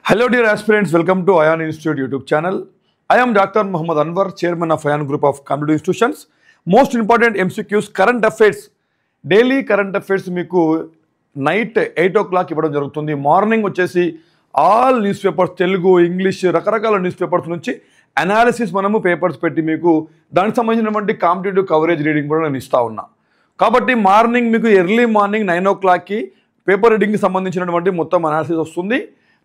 Hello dear aspirants, welcome to ION Institute YouTube channel. I am Dr. Muhammad Anwar, Chairman of ION Group of Competitive Institutions. Most important MCQs, current affairs, daily current affairs meeku night 8 o'clock ఇవ్వడం జరుగుతుంది. Morning వచ్చేసి all news papers Telugu English రకరకాల news papers నుంచి analysis మనము papers పెట్టి మీకు దానికి సంబంధించినటువంటి కాంపిటేటివ్ కవరేజ్ రీడింగ్ కూడా నేను ఇస్తా ఉన్నా. కాబట్టి మార్నింగ్ మీకు ఎర్లీ మార్నింగ్ 9 o'clockకి పేపర్ రీడింగ్కి సంబంధించినటువంటి మొత్తం అనాలిసిస్ వస్తుంది.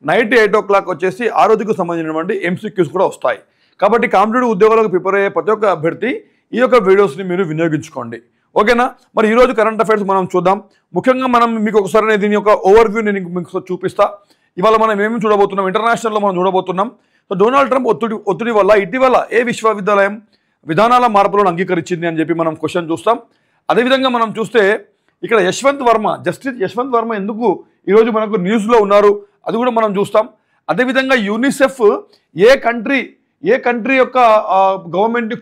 నైట్ 8 o'clock వచ్చేసి ఆ రోజుకు సంబంధించినటువంటి ఎంసీక్యూస్ కూడా వస్తాయి. కాబట్టి కాంపిటేటివ్ ఉద్యోగాలకు ప్రిపేర్ అయ్యే ప్రతి ఒక్క అభ్యర్థి ఈ యొక్క వీడియోస్ని మీరు వినియోగించుకోండి. ఓకేనా? మరి ఈరోజు కరెంట్ అఫైర్స్ మనం చూద్దాం. ముఖ్యంగా మనం మీకు ఒకసారి దీని యొక్క ఓవర్వ్యూ నేను మీకు చూపిస్తా. ఇవాళ మనం ఏమేమి చూడబోతున్నాం, ఇంటర్నేషనల్లో మనం చూడబోతున్నాం. సో డొనాల్డ్ ట్రంప్ ఒత్తిడి వల్ల ఇటీవల ఏ విశ్వవిద్యాలయం విధానాల మార్పులను అంగీకరించింది అని చెప్పి మనం క్వశ్చన్ చూస్తాం. అదేవిధంగా మనం చూస్తే ఇక్కడ జస్టిస్ యశ్వంత్ వర్మ ఎందుకు ఈరోజు మనకు న్యూస్లో ఉన్నారు అది కూడా మనం చూస్తాం. అదేవిధంగా యూనిసెఫ్ ఏ కంట్రీ యొక్క గవర్నమెంట్ని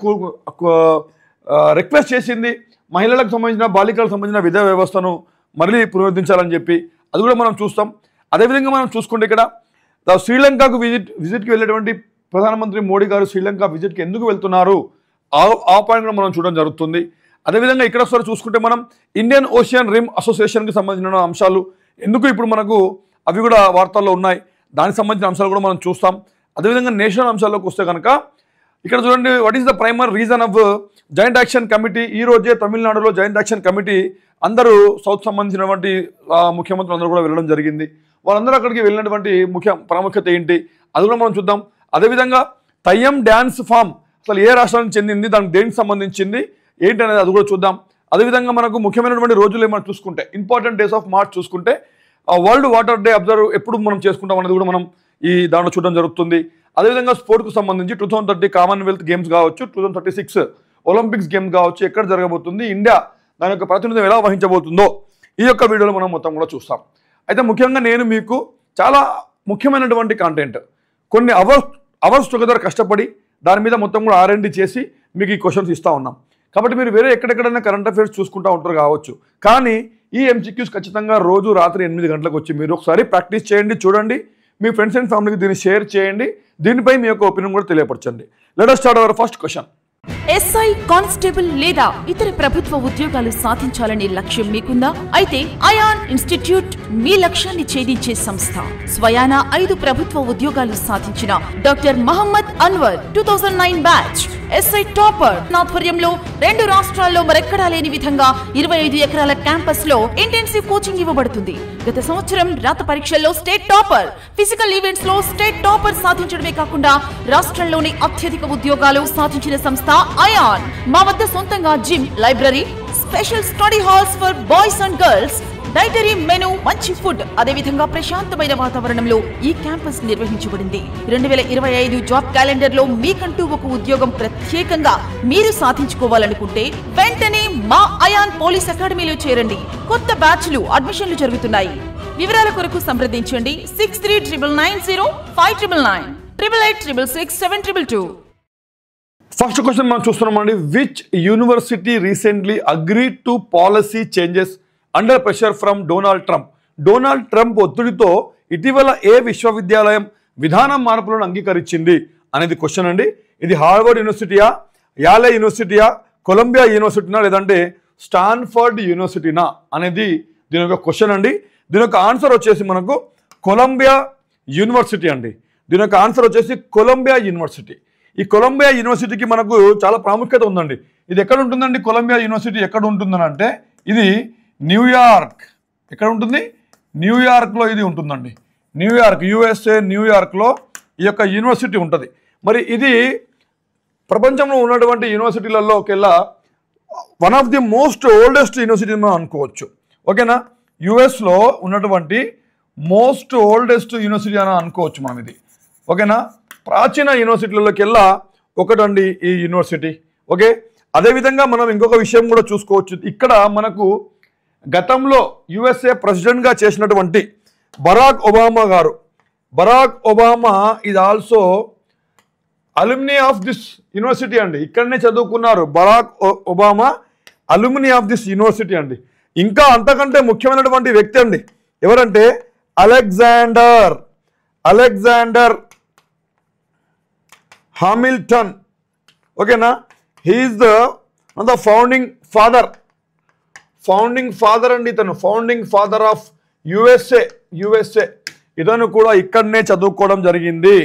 రిక్వెస్ట్ చేసింది మహిళలకు సంబంధించిన బాలికలకు సంబంధించిన విద్యా వ్యవస్థను మళ్ళీ పునరుద్ధరించాలని చెప్పి అది కూడా మనం చూస్తాం. అదేవిధంగా మనం చూసుకుంటే ఇక్కడ శ్రీలంకకు విజిట్కి వెళ్ళేటువంటి ప్రధానమంత్రి మోడీ గారు శ్రీలంక విజిట్కి ఎందుకు వెళ్తున్నారు ఆ పాయింట్ కూడా మనం చూడడం జరుగుతుంది. అదేవిధంగా ఇక్కడ ఒకసారి చూసుకుంటే మనం ఇండియన్ ఓషియన్ రిమ్ అసోసియేషన్కి సంబంధించిన అంశాలు ఎందుకు ఇప్పుడు మనకు అవి కూడా వార్తల్లో ఉన్నాయి, దానికి సంబంధించిన అంశాలు కూడా మనం చూస్తాం. అదేవిధంగా నేషనల్ అంశాల్లోకి వస్తే కనుక ఇక్కడ చూడండి, what is the primary reason of joint action committee. ఈ రోజే తమిళనాడులో జాయింట్ యాక్షన్ కమిటీ అందరూ సౌత్ సంబంధించినటువంటి ముఖ్యమంత్రులు అందరూ కూడా వెళ్ళడం జరిగింది. వాళ్ళందరూ అక్కడికి వెళ్ళినటువంటి ప్రాముఖ్యత ఏంటి అది కూడా మనం చూద్దాం. అదేవిధంగా తయ్యం డ్యాన్స్ ఫామ్ అసలు ఏ రాష్ట్రానికి చెందింది, దానికి దేనికి సంబంధించింది ఏంటి అనేది అది కూడా చూద్దాం. అదేవిధంగా మనకు ముఖ్యమైనటువంటి రోజులు ఏమైనా చూసుకుంటే ఇంపార్టెంట్ డేస్ ఆఫ్ మార్చ్ చూసుకుంటే వరల్డ్ వాటర్ డే అబ్జర్వ్ ఎప్పుడు మనం చేసుకుంటాం అనేది కూడా మనం ఈ దాంట్లో చూడడం జరుగుతుంది. అదేవిధంగా స్పోర్ట్కు సంబంధించి 2030 కామన్వెల్త్ గేమ్స్ కావచ్చు, 2036 ఒలింపిక్స్ గేమ్స్ కావచ్చు ఎక్కడ జరగబోతుంది, ఇండియా దాని యొక్క ప్రాతినిధ్యం ఎలా వహించబోతుందో ఈ యొక్క వీడియోలో మనం మొత్తం కూడా చూస్తాం. అయితే ముఖ్యంగా నేను మీకు చాలా ముఖ్యమైనటువంటి కంటెంట్ కొన్ని అవర్స్ టుగెదర్ కష్టపడి దాని మీద మొత్తం కూడా R&D చేసి మీకు ఈ క్వశ్చన్స్ ఇస్తూ ఉన్నాం. కాబట్టి మీరు వేరే ఎక్కడెక్కడైనా కరెంట్ అఫైర్స్ చూసుకుంటూ ఉంటారు కావచ్చు, కానీ ఈ ఎంసీక్యూస్ ఖచ్చితంగా రోజు రాత్రి 8 గంటలకు వచ్చి మీరు ఒకసారి ప్రాక్టీస్ చేయండి, చూడండి, మీ ఫ్రెండ్స్ అండ్ ఫ్యామిలీకి దీన్ని షేర్ చేయండి, దీనిపై మీ యొక్క ఒపీనియన్ కూడా తెలియపరచండి. Let us start our first question. SI constable లేదా ఇతర ప్రభుత్వ ఉద్యోగాలు సాధించాలనే లక్ష్యం మీకుందా? అయితే అయాన్ ఇన్స్టిట్యూట్ మీ లక్ష్యాన్ని ఛేదించే సంస్థ. స్వయాన 5 ప్రభుత్వ ఉద్యోగాలు సాధించిన doctor Mohammed Anwar 2009 batch SI topper ఆధ్వర్యంలో 2 రాష్ట్రాల్లో మరెక్కడా లేని విధంగా 25 ఎకరాల క్యాంపస్ లో ఇంటెన్సివ్ కోచింగ్ ఇవ్వబడుతుంది. గత సంవత్సరం రాత పరీక్షల్లో స్టేట్ టాపర్, ఫిజికల్ ఈవెంట్స్ లో స్టేట్ టాపర్ సాధించడమే కాకుండా రాష్ట్రంలోని అత్యధిక ఉద్యోగాలు సాధించిన సంస్థ అయాన్. మా వద్ద సొంతంగా gym, library, special study halls for boys and girls, dietary menu, మంచి ఫుడ్, అదేవిధంగా ప్రశాంతమైన వాతావరణంలో ఈ క్యాంపస్ నిర్వహించబడింది. 2025 జాబ్ క్యాలెండర్ లో మీకంటూ ఒక ఉద్యోగం ప్రత్యేకంగా మీరు సాధించుకోవాలనుకుంటే వెంటనే మా అయాన్ పోలీస్ అకాడమీలో చేరండి. కొత్త బ్యాచ్లు అడ్మిషన్లు జరుగుతున్నాయి. వివరాల కొరకు సంప్రదించండి 63990599 88866722. ఫస్ట్ క్వశ్చన్ మనం చూస్తున్నామండి. Which university recently agreed to policy changes under pressure from Donald Trump. Donald Trump ఒత్తిడితో ఇటీవల ఏ విశ్వవిద్యాలయం విధానం మార్పులను అంగీకరించింది అనేది క్వశ్చన్ అండి. ఇది హార్వర్డ్ యూనివర్సిటీయా, యాలే యూనివర్సిటీయా, కొలంబియా యూనివర్సిటీనా లేదంటే స్టాన్ఫర్డ్ యూనివర్సిటీనా అనేది దీని యొక్క క్వశ్చన్ అండి. దీని యొక్క ఆన్సర్ వచ్చేసి మనకు కొలంబియా యూనివర్సిటీ అండి. దీని యొక్క ఆన్సర్ వచ్చేసి కొలంబియా యూనివర్సిటీ. ఈ కొలంబియా యూనివర్సిటీకి మనకు చాలా ప్రాముఖ్యత ఉందండి. ఇది ఎక్కడ ఉంటుందండి? కొలంబియా యూనివర్సిటీ ఎక్కడ ఉంటుందని అంటే ఇది న్యూయార్క్. ఎక్కడ ఉంటుంది? న్యూయార్క్లో ఇది ఉంటుందండి. న్యూయార్క్, USA న్యూయార్క్లో ఈ యొక్క యూనివర్సిటీ ఉంటుంది. మరి ఇది ప్రపంచంలో ఉన్నటువంటి యూనివర్సిటీలలోకెల్లా one of the most oldest university మనం అనుకోవచ్చు. ఓకేనా? యుఎస్లో ఉన్నటువంటి మోస్ట్ ఓల్డెస్ట్ యూనివర్సిటీ అని అనుకోవచ్చు మనం ఇది. ఓకేనా? ప్రాచీన యూనివర్సిటీలలోకెల్లా ఒకటండి ఈ యూనివర్సిటీ. ఓకే, అదేవిధంగా మనం ఇంకొక విషయం కూడా చూసుకోవచ్చు. ఇక్కడ మనకు గతంలో USA ప్రెసిడెంట్గా చేసినటువంటి Barack Obama is also alumni of this university అండి. ఇక్కడనే చదువుకున్నారు Barack Obama, alumni of this university అండి. ఇంకా అంతకంటే ముఖ్యమైనటువంటి వ్యక్తి అండి ఎవరంటే అలెగ్జాండర్ హామిల్టన్. ఓకేనా, హీఈస్ ద ఫౌండింగ్ ఫాదర్ అండి. ఇతను ఫౌండింగ్ ఫాదర్ ఆఫ్ యుఎస్ఏ. ఇతను కూడా ఇక్కడనే చదువుకోవడం జరిగింది,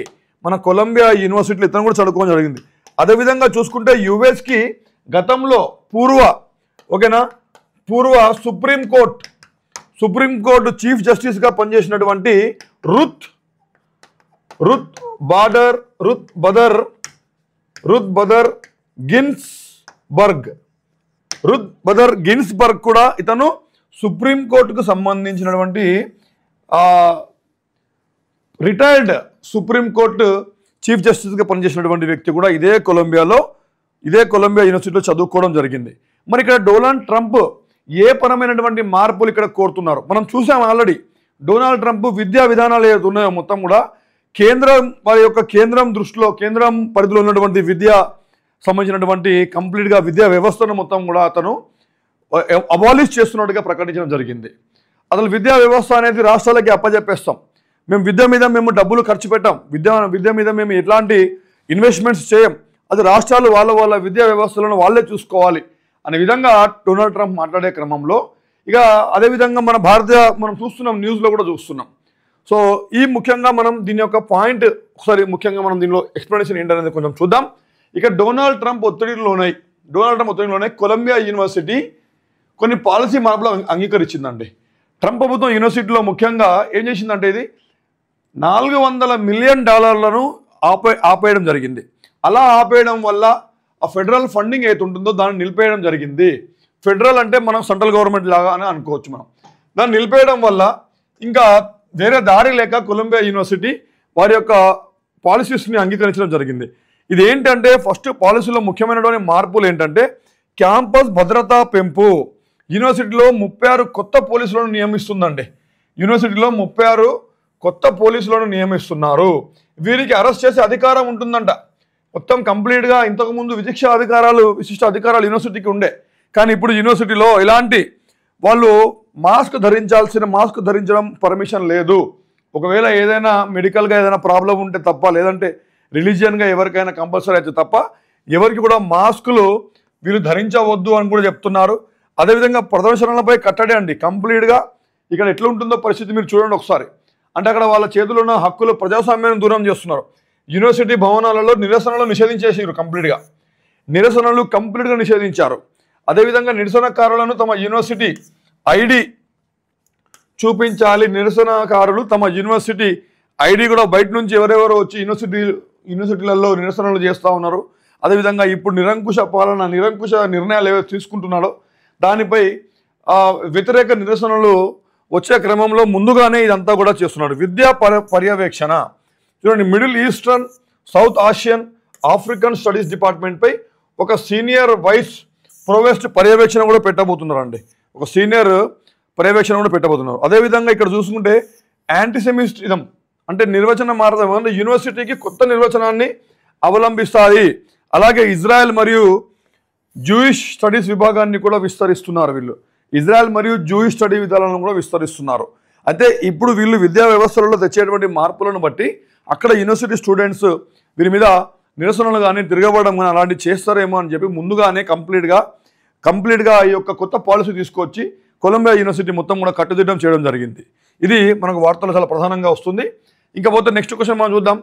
మన కొలంబియా యూనివర్సిటీలో ఇతను కూడా చదువుకోవడం జరిగింది. అదేవిధంగా చూసుకుంటే యుఎస్కి గతంలో పూర్వ సుప్రీంకోర్టు చీఫ్ జస్టిస్గా పనిచేసినటువంటి రుత్ బదర్ గిన్స్బర్గ్ కూడా ఇతను సుప్రీంకోర్టుకు సంబంధించినటువంటి రిటైర్డ్ సుప్రీంకోర్టు చీఫ్ జస్టిస్గా పనిచేసినటువంటి వ్యక్తి కూడా ఇదే కొలంబియా యూనివర్సిటీలో చదువుకోవడం జరిగింది. మరి ఇక్కడ డొనాల్డ్ ట్రంప్ ఏ పరమైనటువంటి మార్పులు ఇక్కడ కోరుతున్నారు మనం చూసాం ఆల్రెడీ. డొనాల్డ్ ట్రంప్ విద్యా విధానాలు ఏదైతే ఉన్నాయో మొత్తం కూడా కేంద్రం పరిధిలో ఉన్నటువంటి విద్యా సంబంధించినటువంటి కంప్లీట్గా విద్యా వ్యవస్థను మొత్తం కూడా అతను అబాలిష్ చేస్తున్నట్టుగా ప్రకటించడం జరిగింది. అసలు విద్యా వ్యవస్థ అనేది రాష్ట్రాలకి అప్పజెప్పేస్తాం, మేము విద్య మీద డబ్బులు ఖర్చు పెట్టాం, విద్య మీద మేము ఎట్లాంటి ఇన్వెస్ట్మెంట్స్ చేయం, అది రాష్ట్రాలు వాళ్ళ విద్యా వ్యవస్థలను వాళ్ళే చూసుకోవాలి అనే విధంగా డొనాల్డ్ ట్రంప్ మాట్లాడే క్రమంలో ఇక అదేవిధంగా మనం చూస్తున్నాం, న్యూస్లో కూడా చూస్తున్నాం. సో ఈ ముఖ్యంగా మనం దీని యొక్క పాయింట్ ఒకసారి ముఖ్యంగా మనం దీనిలో ఎక్స్ప్లెనేషన్ ఏంటనేది కొంచెం చూద్దాం. ఇక డొనాల్డ్ ట్రంప్ ఒత్తిడిలోనే కొలంబియా యూనివర్సిటీ కొన్ని పాలసీ మార్పులు అంగీకరించిందండి. ట్రంప్ ప్రభుత్వం యూనివర్సిటీలో ముఖ్యంగా ఏం చేసిందంటే ఇది $400 మిలియన్ ఆపేయడం జరిగింది. అలా ఆపేయడం వల్ల ఆ ఫెడరల్ ఫండింగ్ ఏది ఉంటుందో దాన్ని నిలిపేయడం జరిగింది. ఫెడరల్ అంటే మనం సెంట్రల్ గవర్నమెంట్ లాగా అని అనుకోవచ్చు మనం. దాన్ని నిలిపేయడం వల్ల ఇంకా వేరే దారి లేక కొలంబియా యూనివర్సిటీ వారి యొక్క పాలసీస్ని అంగీకరించడం జరిగింది. ఇది ఏంటంటే ఫస్ట్ పాలసీలో ముఖ్యమైనటువంటి మార్పులు ఏంటంటే క్యాంపస్ భద్రతా పెంపు. యూనివర్సిటీలో 36 కొత్త పోలీసులను నియమిస్తుందండి. యూనివర్సిటీలో 36 కొత్త పోలీసులను నియమిస్తున్నారు. వీరికి అరెస్ట్ చేసే అధికారం ఉంటుందంట. మొత్తం కంప్లీట్గా ఇంతకుముందు విశిష్ట అధికారాలు యూనివర్సిటీకి ఉండే, కానీ ఇప్పుడు యూనివర్సిటీలో ఇలాంటి వాళ్ళు మాస్క్ ధరించడం పర్మిషన్ లేదు. ఒకవేళ ఏదైనా మెడికల్గా ఏదైనా ప్రాబ్లం ఉంటే తప్ప, లేదంటే రిలీజియన్గా ఎవరికైనా కంపల్సరీ అయితే తప్ప ఎవరికి కూడా మాస్కులు వీళ్ళు ధరించవద్దు అని కూడా చెప్తున్నారు. అదేవిధంగా ప్రదర్శనలపై కట్టడే అండి కంప్లీట్గా. ఇక్కడ ఎట్లా ఉంటుందో పరిస్థితి మీరు చూడండి ఒకసారి. అంటే అక్కడ వాళ్ళ చేతుల్లో ఉన్న హక్కులు ప్రజాస్వామ్యాన్ని దూరం చేస్తున్నారు. యూనివర్సిటీ భవనాలలో నిరసనలు నిషేధించేసారు, కంప్లీట్గా నిషేధించారు. అదేవిధంగా నిరసనకారులను తమ యూనివర్సిటీ ఐడి చూపించాలి. నిరసనకారులు తమ యూనివర్సిటీ ఐడి కూడా బయట నుంచి ఎవరెవరో వచ్చి యూనివర్సిటీలలో నిరసనలు చేస్తూ ఉన్నారు. అదేవిధంగా ఇప్పుడు నిరంకుశ నిర్ణయాలు ఏవైతే తీసుకుంటున్నాడో దానిపై వ్యతిరేక నిరసనలు వచ్చే క్రమంలో ముందుగానే ఇదంతా కూడా చేస్తున్నాడు. విద్యా పర్యవేక్షణ చూడండి, middle eastern, south Asian, African studies డిపార్ట్మెంట్పై ఒక సీనియర్ వైస్ ప్రొవెస్ట్ పర్యవేక్షణ కూడా పెట్టబోతున్నారండి. అదేవిధంగా ఇక్కడ చూసుకుంటే యాంటీసెమిటిజం అంటే నిర్వచన మార్గం అంటే యూనివర్సిటీకి కొత్త నిర్వచనాన్ని అవలంబిస్తాయి. అలాగే ఇజ్రాయెల్ మరియు జూయిష్ స్టడీస్ విభాగాన్ని కూడా విస్తరిస్తున్నారు. ఇజ్రాయెల్ మరియు జూయిష్ స్టడీ విధానాలను కూడా విస్తరిస్తున్నారు. అయితే ఇప్పుడు వీళ్ళు విద్యా వ్యవస్థలలో తెచ్చేటువంటి మార్పులను బట్టి అక్కడ యూనివర్సిటీ స్టూడెంట్స్ వీరి మీద నిరసనలు కానీ తిరగబడడం కానీ అలాంటివి చేస్తారేమో అని చెప్పి ముందుగానే కంప్లీట్గా ఈ యొక్క కొత్త పాలసీ తీసుకొచ్చి కొలంబియా యూనివర్సిటీ మొత్తం కూడా కట్టుదిట్టం చేయడం జరిగింది. ఇది మనకు వార్తలు చాలా ప్రధానంగా వస్తుంది. ఇంకా పోతే నెక్స్ట్ క్వశ్చన్ మనం చూద్దాం.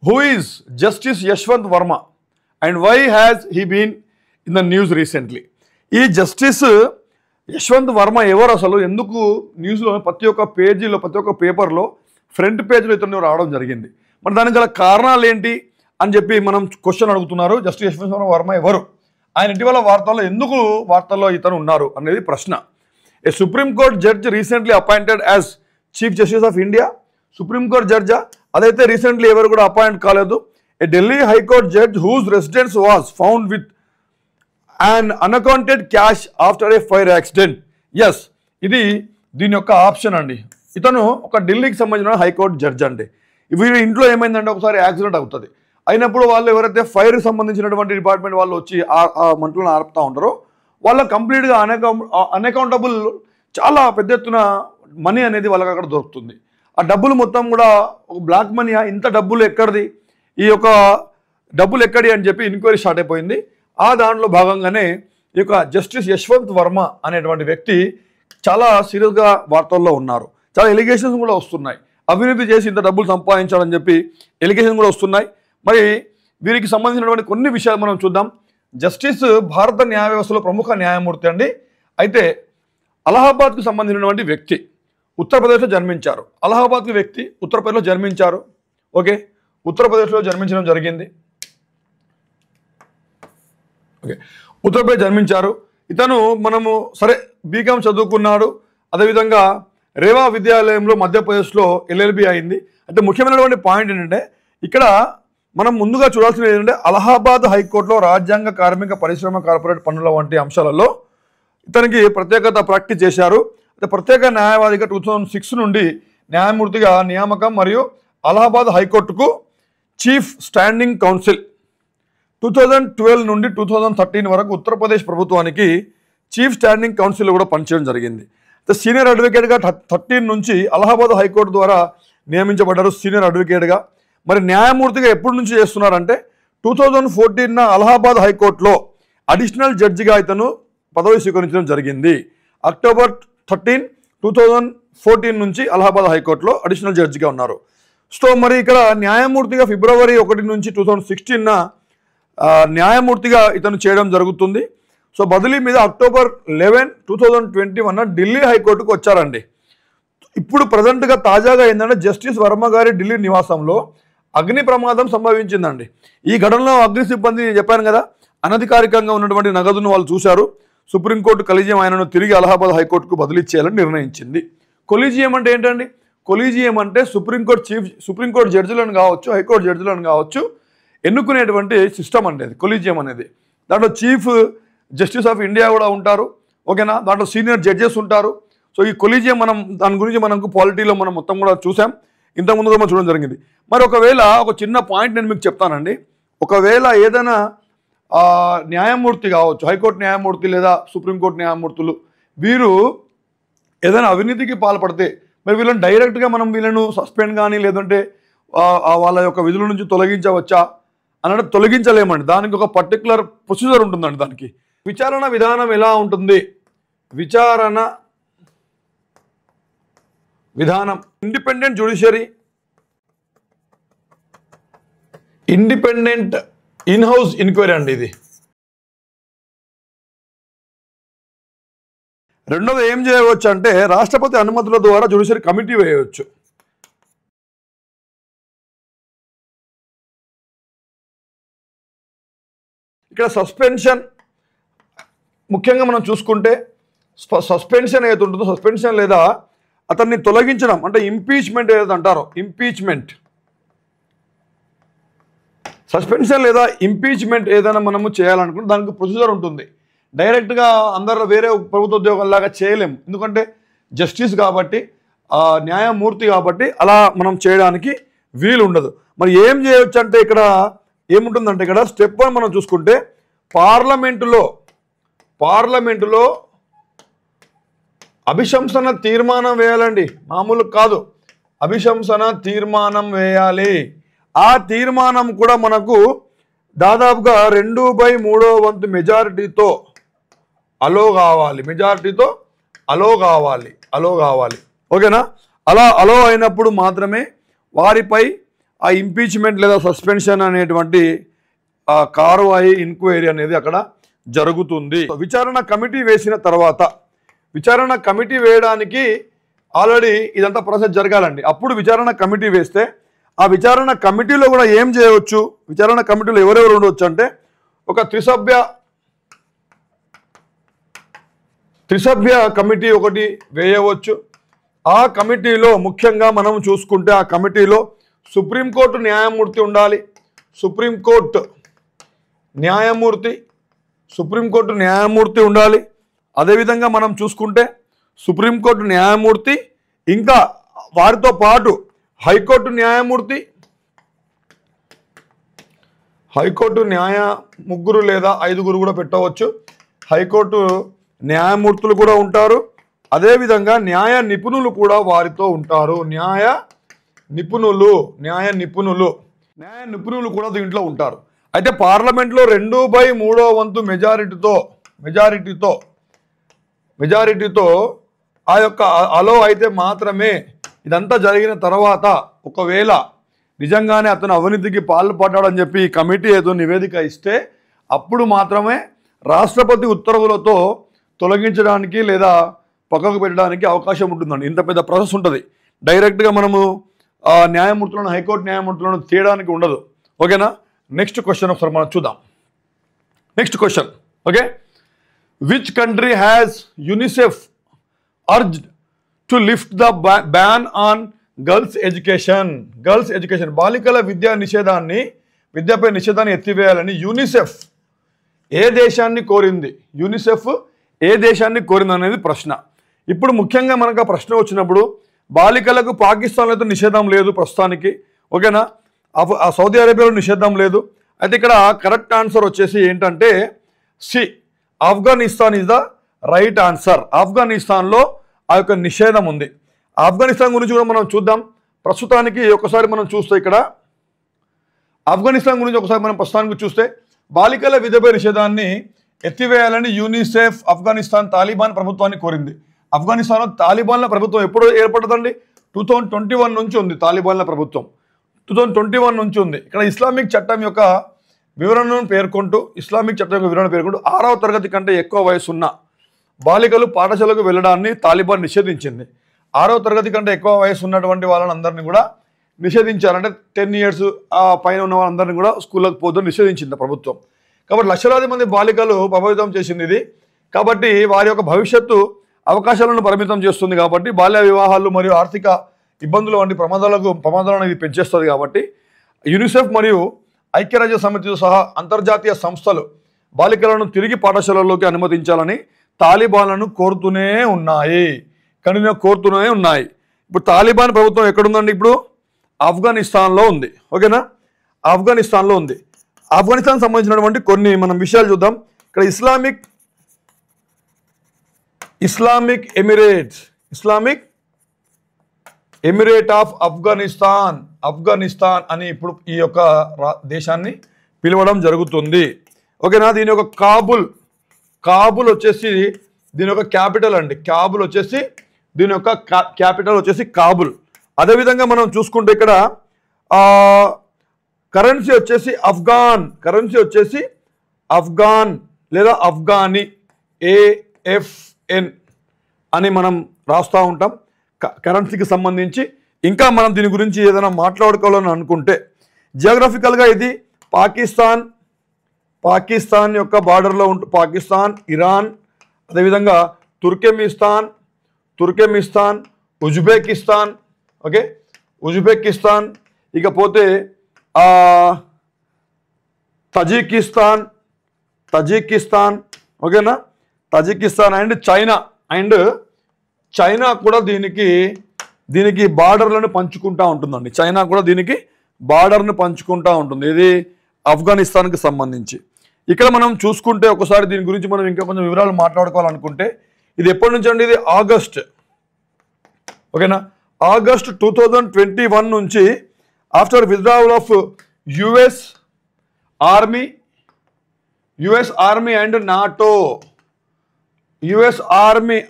Who is justice Yashwant Varma and why has he been in the news recently? ఈ జస్టిస్ యశ్వంత్ వర్మ ఎవరు, అసలు ఎందుకు న్యూస్లో ప్రతి ఒక్క పేజీలో ప్రతి ఒక్క పేపర్లో ఫ్రంట్ పేజ్లో ఇతను రావడం జరిగింది? మరి దానికి గల కారణాలు ఏంటి అని చెప్పి మనం క్వశ్చన్ అడుగుతున్నారు. జస్టిస్ యశ్వంత్ వర్మ ఎవరు, ఆయన ఇటీవల వార్తల్లో ఇతను ఉన్నారు అనేది ప్రశ్న. A supreme court judge recently appointed as chief justice of India. Supreme court జడ్జా, అదైతే రీసెంట్లీ ఎవరు కూడా అపాయింట్ కాలేదు. A Delhi high court judge whose residence was found with and unaccounted cash after a fire accident. Yes, ఇది దీని యొక్క ఆప్షన్ అండి. ఇతను ఒక ఢిల్లీకి సంబంధించిన హైకోర్టు జడ్జ్ అండి. వీరి ఇంట్లో ఏమైందంటే ఒకసారి యాక్సిడెంట్ అవుతుంది. అయినప్పుడు వాళ్ళు ఎవరైతే ఫైర్కి సంబంధించినటువంటి డిపార్ట్మెంట్ వాళ్ళు వచ్చి ఆ మంటలను ఆర్పుతూ ఉంటారో వాళ్ళ కంప్లీట్గా అన్అకౌంటబుల్ చాలా పెద్ద ఎత్తున మనీ అనేది వాళ్ళకి అక్కడ దొరుకుతుంది. ఆ డబ్బులు మొత్తం కూడా ఒక బ్లాక్ మనీయా, ఇంత డబ్బులు ఎక్కడిది, ఈ యొక్క డబ్బులు ఎక్కడి అని చెప్పి ఎంక్వైరీ స్టార్ట్ అయిపోయింది. ఆ దాంట్లో భాగంగానే ఈ యొక్క జస్టిస్ యశ్వంత్ వర్మ అనేటువంటి వ్యక్తి చాలా సీరియస్గా వార్తల్లో ఉన్నారు. చాలా ఎలిగేషన్స్ కూడా వస్తున్నాయి. అవినీతి చేసి ఇంత డబ్బులు సంపాదించాలని చెప్పి ఎలిగేషన్స్ కూడా వస్తున్నాయి. మరి వీరికి సంబంధించినటువంటి కొన్ని విషయాలు మనం చూద్దాం. జస్టిస్ భారత న్యాయ వ్యవస్థలో ప్రముఖ న్యాయమూర్తి అండి. అయితే అలహాబాద్కు సంబంధించినటువంటి వ్యక్తి, ఉత్తరప్రదేశ్లో జన్మించారు. అలహాబాద్కి వ్యక్తి ఉత్తరప్రదేశ్లో జన్మించారు. ఓకే, ఉత్తరప్రదేశ్లో జన్మించడం జరిగింది. ఓకే, ఉత్తరప్రదేశ్ జన్మించారు. ఇతను మనము సరే బీకామ్ చదువుకున్నాడు. అదేవిధంగా రేవా విద్యాలయంలో మధ్యప్రదేశ్లో LLB అయింది. అయితే ముఖ్యమైనటువంటి పాయింట్ ఏంటంటే ఇక్కడ మనం ముందుగా చూడాల్సింది ఏంటంటే అలహాబాద్ హైకోర్టులో రాజ్యాంగ, కార్మిక, పరిశ్రమ, కార్పొరేట్ పన్నుల వంటి అంశాలలో ఇతనికి ప్రత్యేకత ప్రాక్టీస్ చేశారు. అయితే ప్రత్యేక న్యాయవాదిగా 2006 నుండి న్యాయమూర్తిగా నియామకం మరియు అలహాబాద్ హైకోర్టుకు చీఫ్ స్టాండింగ్ కౌన్సిల్ 2012 నుండి 2013 వరకు ఉత్తరప్రదేశ్ ప్రభుత్వానికి చీఫ్ స్టాండింగ్ కౌన్సిల్ కూడా పనిచేయడం జరిగింది. సీనియర్ అడ్వకేట్గా 13 నుంచి అలహాబాద్ హైకోర్టు ద్వారా నియమించబడ్డారు సీనియర్ అడ్వకేట్గా. మరి న్యాయమూర్తిగా ఎప్పటి నుంచి చేస్తున్నారంటే 2014 అలహాబాద్ హైకోర్టులో అడిషనల్ జడ్జిగా ఇతను పదవి స్వీకరించడం జరిగింది. అక్టోబర్ 13, 2014 నుంచి అలహాబాద్ హైకోర్టులో అడిషనల్ జడ్జిగా ఉన్నారు. సో మరి ఇక్కడ న్యాయమూర్తిగా ఫిబ్రవరి 1 నుంచి 2016 న్యాయమూర్తిగా ఇతను చేయడం జరుగుతుంది. సో బదిలీ మీద అక్టోబర్ 11, 2021 ఢిల్లీ హైకోర్టుకు వచ్చారండి. ఇప్పుడు ప్రజెంట్గా తాజాగా ఏంటంటే జస్టిస్ వర్మ గారి ఢిల్లీ నివాసంలో అగ్ని ప్రమాదం సంభవించిందండి. ఈ ఘటనలో అగ్ని సిబ్బంది చెప్పాను కదా, అనధికారికంగా ఉన్నటువంటి నగదును వాళ్ళు చూశారు. సుప్రీంకోర్టు కొలీజియం ఆయనను తిరిగి అలహాబాద్ హైకోర్టుకు బదిలీ చేయాలని నిర్ణయించింది. కొలీజియం అంటే ఏంటండి? కొలీజియం అంటే సుప్రీంకోర్టు జడ్జిలను కావచ్చు, హైకోర్టు జడ్జిలను కావచ్చు ఎన్నుకునేటువంటి సిస్టమ్ అండి అది కొలీజియం అనేది. దాంట్లో చీఫ్ జస్టిస్ ఆఫ్ ఇండియా కూడా ఉంటారు. ఓకేనా, దాంట్లో సీనియర్ జడ్జెస్ ఉంటారు. సో ఈ కొలీజియం మనం దాని గురించి మనకు పాలిటీలో మనం మొత్తం కూడా చూసాం, ఇంతకుముందుగా మనం చూడడం జరిగింది. మరి ఒకవేళ ఒక చిన్న పాయింట్ నేను మీకు చెప్తానండి. ఒకవేళ ఏదైనా న్యాయమూర్తి కావచ్చు, హైకోర్టు న్యాయమూర్తి లేదా సుప్రీంకోర్టు న్యాయమూర్తులు వీరు ఏదైనా అవినీతికి పాల్పడితే మరి వీళ్ళని డైరెక్ట్గా మనం వీళ్ళను సస్పెండ్ కానీ లేదంటే వాళ్ళ యొక్క విధుల నుంచి తొలగించవచ్చా అన్నట్టు తొలగించలేమండి. దానికి ఒక పర్టికులర్ ప్రొసీజర్ ఉంటుందండి. దానికి విచారణ విధానం ఎలా ఉంటుంది? విచారణ విధానం independent judiciary, independent in-house enquiry అండి ఇది. రెండోది ఏం చేయవచ్చు అంటే రాష్ట్రపతి అనుమతుల ద్వారా జ్యుడిషియరీ కమిటీ వేయవచ్చు. ఇక్కడ సస్పెన్షన్ ముఖ్యంగా మనం చూసుకుంటే సస్పెన్షన్ ఏదైతే ఉంటుందో సస్పెన్షన్ లేదా అతన్ని తొలగించడం అంటే ఇంపీచ్మెంట్ ఏదైతే అంటారో ఇంపీచ్మెంట్, సస్పెన్షన్ లేదా ఇంపీచ్మెంట్ ఏదైనా మనము చేయాలనుకుంటే దానికి ప్రొసీజర్ ఉంటుంది. డైరెక్ట్గా అందరూ వేరే ప్రభుత్వ ఉద్యోగంలాగా చేయలేము, ఎందుకంటే జస్టిస్ కాబట్టి న్యాయమూర్తి కాబట్టి అలా మనం చేయడానికి వీలు ఉండదు. మరి ఏం చేయవచ్చు అంటే ఇక్కడ ఏముంటుందంటే ఇక్కడ స్టెప్ 1 మనం చూసుకుంటే పార్లమెంటులో అభిశంసన తీర్మానం వేయాలండి. మామూలు కాదు, అభిశంసన తీర్మానం వేయాలి. ఆ తీర్మానం కూడా మనకు దాదాపుగా 2/3 మెజారిటీతో అలో కావాలి. ఓకేనా? అలా అలో అయినప్పుడు మాత్రమే వారిపై ఆ ఇంపీచ్మెంట్ లేదా సస్పెన్షన్ అనేటువంటి కార్వాయి ఎంక్వైరీ అనేది అక్కడ జరుగుతుంది. విచారణ కమిటీ వేసిన తర్వాత విచారణ కమిటీ వేయడానికి ఆల్రెడీ ఇదంతా ప్రాసెస్ జరగాలండి. అప్పుడు విచారణ కమిటీ వేస్తే ఆ విచారణ కమిటీలో కూడా ఏం చేయవచ్చు, విచారణ కమిటీలో ఎవరెవరు ఉండవచ్చు అంటే ఒక త్రిసభ్య కమిటీ ఒకటి వేయవచ్చు. ఆ కమిటీలో ముఖ్యంగా మనం చూసుకుంటే ఆ కమిటీలో సుప్రీంకోర్టు న్యాయమూర్తి ఉండాలి. సుప్రీంకోర్టు న్యాయమూర్తి ఉండాలి. అదేవిధంగా మనం చూసుకుంటే సుప్రీంకోర్టు న్యాయమూర్తి ఇంకా వారితో పాటు హైకోర్టు న్యాయమూర్తి, హైకోర్టు న్యాయ 3 లేదా 5 కూడా పెట్టవచ్చు. హైకోర్టు న్యాయమూర్తులు కూడా ఉంటారు. అదేవిధంగా న్యాయ నిపుణులు కూడా వారితో ఉంటారు. న్యాయ నిపుణులు కూడా దీంట్లో ఉంటారు. అయితే పార్లమెంట్లో 2/3 వంతు మెజారిటీతో ఆ యొక్క అలో అయితే మాత్రమే ఇదంతా జరిగిన తర్వాత ఒకవేళ నిజంగానే అతను అవినీతికి పాల్పడ్డాడని చెప్పి ఈ కమిటీ ఏదో నివేదిక ఇస్తే అప్పుడు మాత్రమే రాష్ట్రపతి ఉత్తర్వులతో తొలగించడానికి లేదా పక్కకు పెట్టడానికి అవకాశం ఉంటుందండి. ఇంత పెద్ద ప్రాసెస్ ఉంటుంది. డైరెక్ట్గా మనము న్యాయమూర్తులను, హైకోర్టు న్యాయమూర్తులను తీయడానికి ఉండదు. ఓకేనా? నెక్స్ట్ క్వశ్చన్ ఒకసారి మనం చూద్దాం. Next question. Okay, which country has UNICEF urged to lift the ban on girls education? బాలికల విద్యాపై నిషేధాన్ని ఎత్తివేయాలని యూనిసెఫ్ ఏ దేశాన్ని కోరింది? అనేది ప్రశ్న. ఇప్పుడు ముఖ్యంగా మనకు ఆ ప్రశ్న వచ్చినప్పుడు బాలికలకు పాకిస్తాన్లో అయితే నిషేధం లేదు ప్రస్తుతానికి. ఓకేనా? ఆ సౌదీ అరేబియాలో నిషేధం లేదు. అయితే ఇక్కడ కరెక్ట్ ఆన్సర్ వచ్చేసి ఏంటంటే C, Afghanistan is the right answer. ఆఫ్ఘనిస్తాన్లో ఆ యొక్క నిషేధం ఉంది. ఆఫ్ఘనిస్తాన్ గురించి కూడా మనం చూద్దాం. ప్రస్తుతానికి ఒకసారి మనం చూస్తే ఇక్కడ ఆఫ్ఘనిస్తాన్ గురించి ఒకసారి మనం ప్రస్తుతానికి చూస్తే బాలికల విద్యపై నిషేధాన్ని ఎత్తివేయాలని యూనిసెఫ్ ఆఫ్ఘనిస్తాన్ తాలిబాన్ ప్రభుత్వాన్ని కోరింది. ఆఫ్ఘనిస్తాన్లో తాలిబాన్ల ప్రభుత్వం ఎప్పుడు ఏర్పడుతుందండి? 2021 నుంచి ఉంది. తాలిబాన్ల ప్రభుత్వం 2021 నుంచి ఉంది. ఇక్కడ ఇస్లామిక్ చట్టం యొక్క వివరణను పేర్కొంటూ 6వ తరగతి కంటే ఎక్కువ వయసున్న బాలికలు పాఠశాలకు వెళ్ళడాన్ని తాలిబాన్ నిషేధించింది. 6వ తరగతి కంటే ఎక్కువ వయసు ఉన్నటువంటి వాళ్ళందరినీ కూడా నిషేధించారు. అంటే 10 years పైన ఉన్న వాళ్ళందరినీ కూడా స్కూళ్ళకు పోతూ నిషేధించింది ప్రభుత్వం. కాబట్టి లక్షలాది మంది బాలికలు ప్రభావితం చేసింది ఇది. కాబట్టి వారి యొక్క భవిష్యత్తు అవకాశాలను పరిమితం చేస్తుంది. కాబట్టి బాల్య వివాహాలు మరియు ఆర్థిక ఇబ్బందులు వంటి ప్రమాదాలను ఇది పెంచేస్తుంది. కాబట్టి యూనిసెఫ్ మరియు ఐక్యరాజ్య సమితితో సహా అంతర్జాతీయ సంస్థలు బాలికలను తిరిగి పాఠశాలల్లోకి అనుమతించాలని తాలిబాన్లను కోరుతూనే ఉన్నాయి. ఇప్పుడు తాలిబాన్ ప్రభుత్వం ఎక్కడుందండి? ఇప్పుడు ఆఫ్ఘనిస్తాన్లో ఉంది. ఓకేనా? ఆఫ్ఘనిస్తాన్లో ఉంది. ఆఫ్ఘనిస్తాన్ సంబంధించినటువంటి కొన్ని మనం విషయాలు చూద్దాం. ఇక్కడ ఇస్లామిక్ ఎమిరేట్ ఆఫ్ ఆఫ్ఘనిస్తాన్ అని ఇప్పుడు ఈ యొక్క దేశాన్ని పిలవడం జరుగుతుంది. ఓకేనా? దీని యొక్క కాబుల్ వచ్చేసి దీని యొక్క క్యాపిటల్ అండి. దీని యొక్క క్యాపిటల్ వచ్చేసి కాబుల్. అదేవిధంగా మనం చూసుకుంటే ఇక్కడ కరెన్సీ వచ్చేసి అఫ్ఘాన్ లేదా అఫ్ఘానీ AFN అని మనం రాస్తూ ఉంటాం కరెన్సీకి సంబంధించి. ఇంకా మనం దీని గురించి ఏదైనా మాట్లాడుకోవాలని అనుకుంటే జియోగ్రఫికల్గా ఇది పాకిస్తాన్ యొక్క బార్డర్లో పాకిస్తాన్, ఇరాన్, అదేవిధంగా తుర్కెమిస్తాన్, ఉజ్బెకిస్తాన్. ఓకే, ఉజ్బెకిస్తాన్, ఇకపోతే తజికిస్తాన్. ఓకేనా? తజికిస్తాన్ అండ్ చైనా కూడా దీనికి బార్డర్లను పంచుకుంటూ ఉంటుందండి. చైనా కూడా దీనికి బార్డర్ను పంచుకుంటూ ఉంటుంది. ఇది ఆఫ్ఘనిస్తాన్కి సంబంధించి. ఇక్కడ మనం చూసుకుంటే ఒకసారి దీని గురించి మనం ఇంకా కొంచెం వివరాలు మాట్లాడుకోవాలనుకుంటే ఇది ఎప్పటి నుంచి అండి? ఇది ఆగస్ట్. ఓకేనా? ఆగస్ట్ 2021 నుంచి after withdrawal of US army and NATO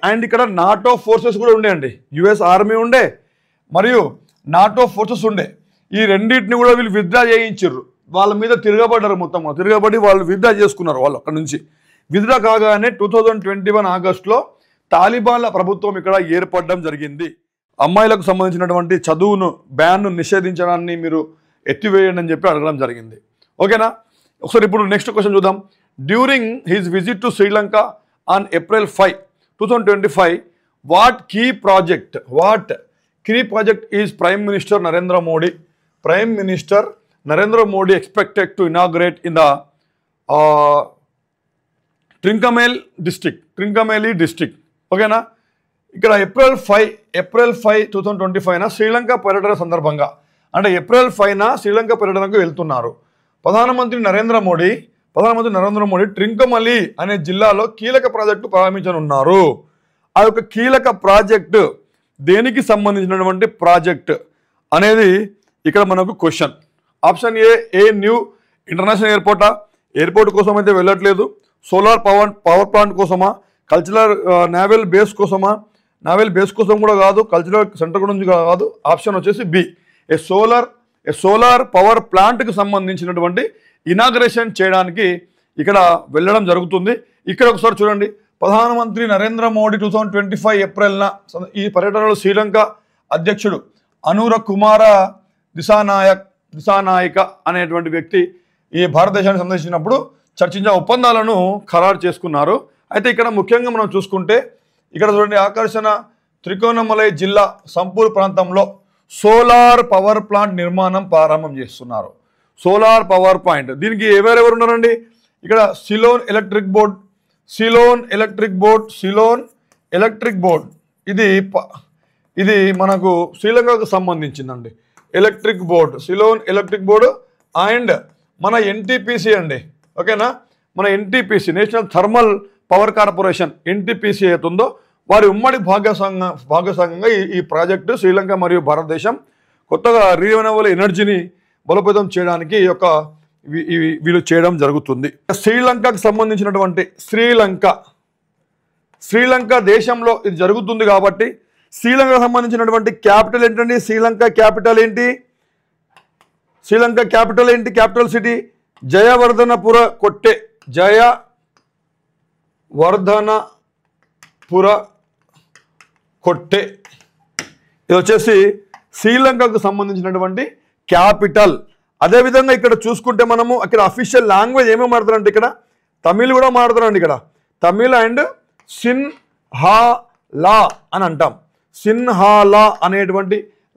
and ఇక్కడ నాటో ఫోర్సెస్ కూడా ఉండేయండి. యుఎస్ ఆర్మీ ఉండే మరియు నాటో ఫోర్సెస్ ఉండే. ఈ రెండింటిని కూడా వీళ్ళు విత్డ్రా చేయించారు. వాళ్ళ మీద తిరగబడ్డారు. తిరగబడి వాళ్ళు విత్డ్రా చేసుకున్నారు. వాళ్ళు అక్కడ నుంచి విత్డ్రా కాగానే 2021 ఆగస్టులో తాలిబాన్ల ప్రభుత్వం ఇక్కడ ఏర్పడడం జరిగింది. అమ్మాయిలకు సంబంధించినటువంటి చదువును బ్యాన్ను నిషేధించడాన్ని మీరు ఎత్తివేయండి అని చెప్పి అడగడం జరిగింది. ఓకేనా? ఒకసారి ఇప్పుడు నెక్స్ట్ క్వశ్చన్ చూద్దాం. During his visit to Sri Lanka on April 5, 2025, what key project is Prime Minister Narendra Modi expected to inaugurate in the Trincomalee district. ఓకేనా? ఇక్కడ April 5, 2025 శ్రీలంక పర్యటన సందర్భంగా అంటే April 5 శ్రీలంక పర్యటనకు వెళ్తున్నారు. ప్రధానమంత్రి నరేంద్ర మోడీ ట్రింకమలీ అనే జిల్లాలో కీలక ప్రాజెక్టు ప్రారంభించనున్నారు. ఆ యొక్క కీలక ప్రాజెక్టు దేనికి సంబంధించినటువంటి ప్రాజెక్ట్ అనేది ఇక్కడ మనకు question. Option a new international ఎయిర్పోర్టా, ఎయిర్పోర్ట్ కోసం అయితే వెళ్ళట్లేదు, సోలార్ పవర్ ప్లాంట్ కోసమా, కల్చరల్ నేవల్ బేస్ కోసమా, నేవల్ బేస్ కోసం కూడా కాదు, కల్చరల్ సెంటర్ గురించి కాదు. ఆప్షన్ వచ్చేసి బి, ఏ సోలార్ పవర్ ప్లాంట్కి సంబంధించినటువంటి ఇనాగరేషన్ చేయడానికి ఇక్కడ వెళ్ళడం జరుగుతుంది. ఇక్కడ ఒకసారి చూడండి, ప్రధానమంత్రి నరేంద్ర మోడీ 2025 ఏప్రిల్న ఈ పర్యటనలో శ్రీలంక అధ్యక్షుడు అనుర కుమార దిశానాయక అనేటువంటి వ్యక్తి ఈ భారతదేశాన్ని సందర్శించినప్పుడు చర్చించిన ఒప్పందాలను ఖరారు చేసుకున్నారు. అయితే ఇక్కడ ముఖ్యంగా మనం చూసుకుంటే ఇక్కడ చూడండి, ఆకర్షణ త్రికోణమలై జిల్లా సంపూర్ ప్రాంతంలో సోలార్ పవర్ ప్లాంట్ నిర్మాణం ప్రారంభం చేస్తున్నారు. సోలార్ పవర్ పాయింట్ దీనికి ఎవరెవరు ఉన్నారండి? ఇక్కడ సిలోన్ ఎలక్ట్రిక్ బోర్డ్ ఇది మనకు శ్రీలంకకు సంబంధించిందండి. సిలోన్ ఎలక్ట్రిక్ బోర్డు అండ్ మన ఎన్టీపీసీ అండి, ఓకేనా. మన NTPC national thermal power corporation NTPC అవుతుందో వారి ఉమ్మడి భాగస్వామ్యంగా ఈ ప్రాజెక్టు శ్రీలంక మరియు భారతదేశం కొత్తగా రీన్యూవబుల్ ఎనర్జీని బలోపేతం చేయడానికి ఈ యొక్క వీళ్ళు చేయడం జరుగుతుంది. శ్రీలంకకు సంబంధించినటువంటి శ్రీలంక దేశంలో ఇది జరుగుతుంది కాబట్టి శ్రీలంకకు సంబంధించినటువంటి క్యాపిటల్ ఏంటండి? శ్రీలంక క్యాపిటల్ ఏంటి? Capital city Jayawardenepura Kotte. ఇది వచ్చేసి శ్రీలంకకు సంబంధించినటువంటి క్యాపిటల్. అదేవిధంగా ఇక్కడ చూసుకుంటే మనము అక్కడ అఫీషియల్ లాంగ్వేజ్ ఏమేమి మాట్లాడుతారంటే ఇక్కడ తమిళ్ కూడా మాట్లాడుతారండి. ఇక్కడ తమిళ్ అండ్ సిన్హాలా అని అంటాం. సిన్హాలా అనేటువంటి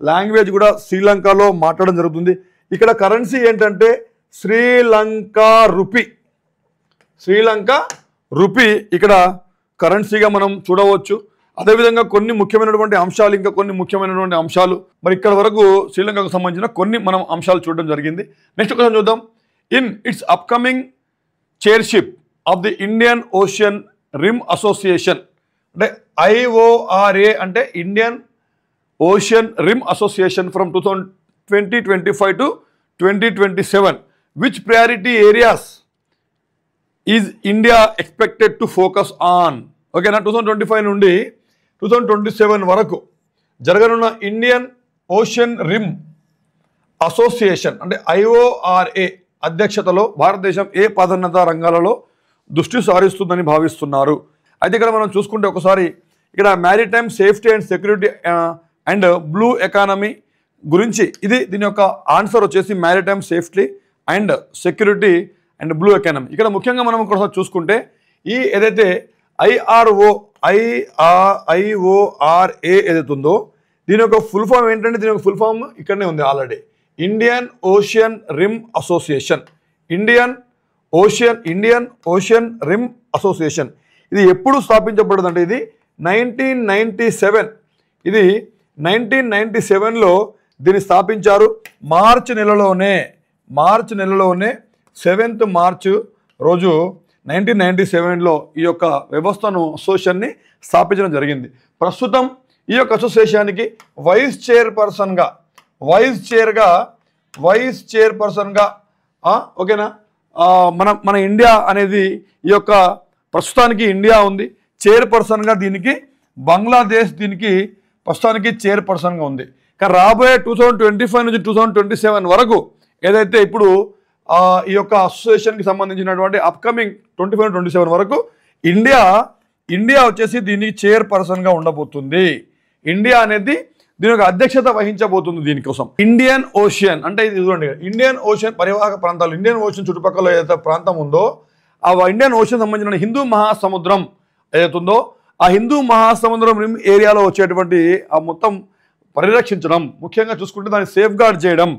లాంగ్వేజ్ కూడా శ్రీలంకలో మాట్లాడడం జరుగుతుంది. ఇక్కడ కరెన్సీ ఏంటంటే శ్రీలంక రూపీ ఇక్కడ కరెన్సీగా మనం చూడవచ్చు. అదేవిధంగా కొన్ని ముఖ్యమైనటువంటి అంశాలు మరి ఇక్కడ వరకు శ్రీలంకకు సంబంధించిన కొన్ని మనం అంశాలు చూడడం జరిగింది. నెక్స్ట్ క్వశ్చన్ చూద్దాం. In it's upcoming chairship of the Indian ocean rim association, అంటే IORA అంటే Indian ocean rim association from 2025 to 2027, which priority areas is India expected to focus on? ఓకేనా. 2025 నుండి 2027 వరకు జరగనున్న ఇండియన్ ఓషన్ రిమ్ అసోసియేషన్ అంటే IORA అధ్యక్షతలో భారతదేశం ఏ ప్రాధాన్యత రంగాలలో దృష్టి సారిస్తుందని భావిస్తున్నారు? అయితే ఇక్కడ మనం చూసుకుంటే ఒకసారి ఇక్కడ maritime safety and security and blue economy గురించి దీని యొక్క ఆన్సర్ వచ్చేసి maritime safety and security and blue economy. ఇక్కడ ముఖ్యంగా మనం ఒకసారి చూసుకుంటే ఏదైతే IORA ఏదైతే ఉందో దీని యొక్క ఫుల్ ఫామ్ ఏంటంటే దీని యొక్క ఫుల్ ఫామ్ ఇక్కడనే ఉంది already. Indian ocean rim association. Indian ocean rim association ఇది ఎప్పుడు స్థాపించబడిందంటే ఇది 1997. ఇది 1997లో దీన్ని స్థాపించారు. మార్చ్ నెలలోనే 7th మార్చ్ రోజు 1997లో ఈ యొక్క వ్యవస్థను అసోసియేషన్ని స్థాపించడం జరిగింది. ప్రస్తుతం ఈ యొక్క అసోసియేషన్కి వైస్ చైర్పర్సన్గా ఓకేనా మన ఇండియా అనేది ఈ యొక్క ప్రస్తుతానికి ఇండియా ఉంది. చైర్పర్సన్గా దీనికి బంగ్లాదేశ్ దీనికి ప్రస్తుతానికి చైర్పర్సన్గా ఉంది. కానీ రాబోయే 2025 నుంచి 2027 వరకు ఏదైతే ఇప్పుడు ఈ యొక్క అసోసియేషన్కి సంబంధించినటువంటి అప్కమింగ్ 2025-27 వరకు ఇండియా వచ్చేసి దీనికి చైర్పర్సన్గా ఉండబోతుంది. ఇండియా అనేది దీని యొక్క అధ్యక్షత వహించబోతుంది. దీనికోసం ఇండియన్ ఓషన్ అంటే ఇది చూడండి, ఇండియన్ ఓషన్ పరివాహక ప్రాంతాలు, ఇండియన్ ఓషన్ చుట్టుపక్కల ఏదైతే ప్రాంతం ఉందో ఆ ఇండియన్ ఓషన్ సంబంధించిన హిందూ మహాసముద్రం ఏదైతుందో ఆ హిందూ మహాసముద్రం ఏరియాలో వచ్చేటువంటి ఆ మొత్తం పరిరక్షించడం, ముఖ్యంగా చూసుకుంటే దాన్ని సేఫ్ గార్డ్ చేయడం,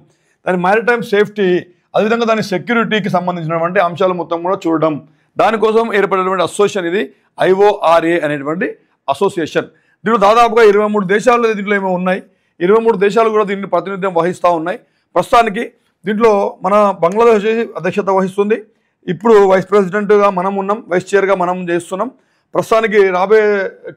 దాని మ్యారిటైమ్ సేఫ్టీ, అదేవిధంగా దాని సెక్యూరిటీకి సంబంధించినటువంటి అంశాలు మొత్తం కూడా చూడడం, దానికోసం ఏర్పడినటువంటి అసోసియేషన్ ఇది IORA అనేటువంటి అసోసియేషన్. దీంట్లో దాదాపుగా 23 దేశాలు దీంట్లో ఏమో ఉన్నాయి. 23 దేశాలు కూడా దీన్ని ప్రాతినిధ్యం వహిస్తూ ఉన్నాయి. ప్రస్తుతానికి దీంట్లో మన బంగ్లాదేశ్ అధ్యక్షత వహిస్తుంది. ఇప్పుడు వైస్ ప్రెసిడెంట్గా మనం ఉన్నాం, వైస్ చైర్గా మనం చేస్తున్నాం. ప్రస్తుతానికి రాబోయే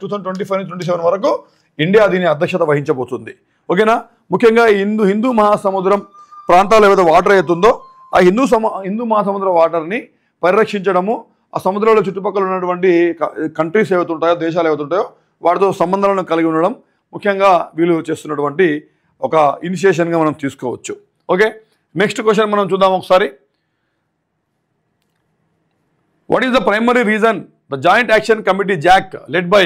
2025 నుంచి 27 వరకు ఇండియా దీని అధ్యక్షత వహించబోతుంది. ఓకేనా. ముఖ్యంగా హిందూ మహాసముద్రం ప్రాంతాలు ఏవైతే వాటర్ అవుతుందో ఆ హిందూ మహాసముద్ర వాటర్ని పరిరక్షించడము, ఆ సముద్రంలో చుట్టుపక్కల ఉన్నటువంటి కంట్రీస్ ఏవైతుంటాయో, దేశాలు ఏవైతుంటాయో వాటితో సంబంధాలను కలిగి ఉండడం ముఖ్యంగా వీళ్ళు చేస్తున్నటువంటి ఒక ఇనిషియేషన్గా మనం తీసుకోవచ్చు. ఓకే. నెక్స్ట్ క్వశ్చన్ మనం చూద్దాం ఒకసారి. What is the primary reason the joint action committee JAC led by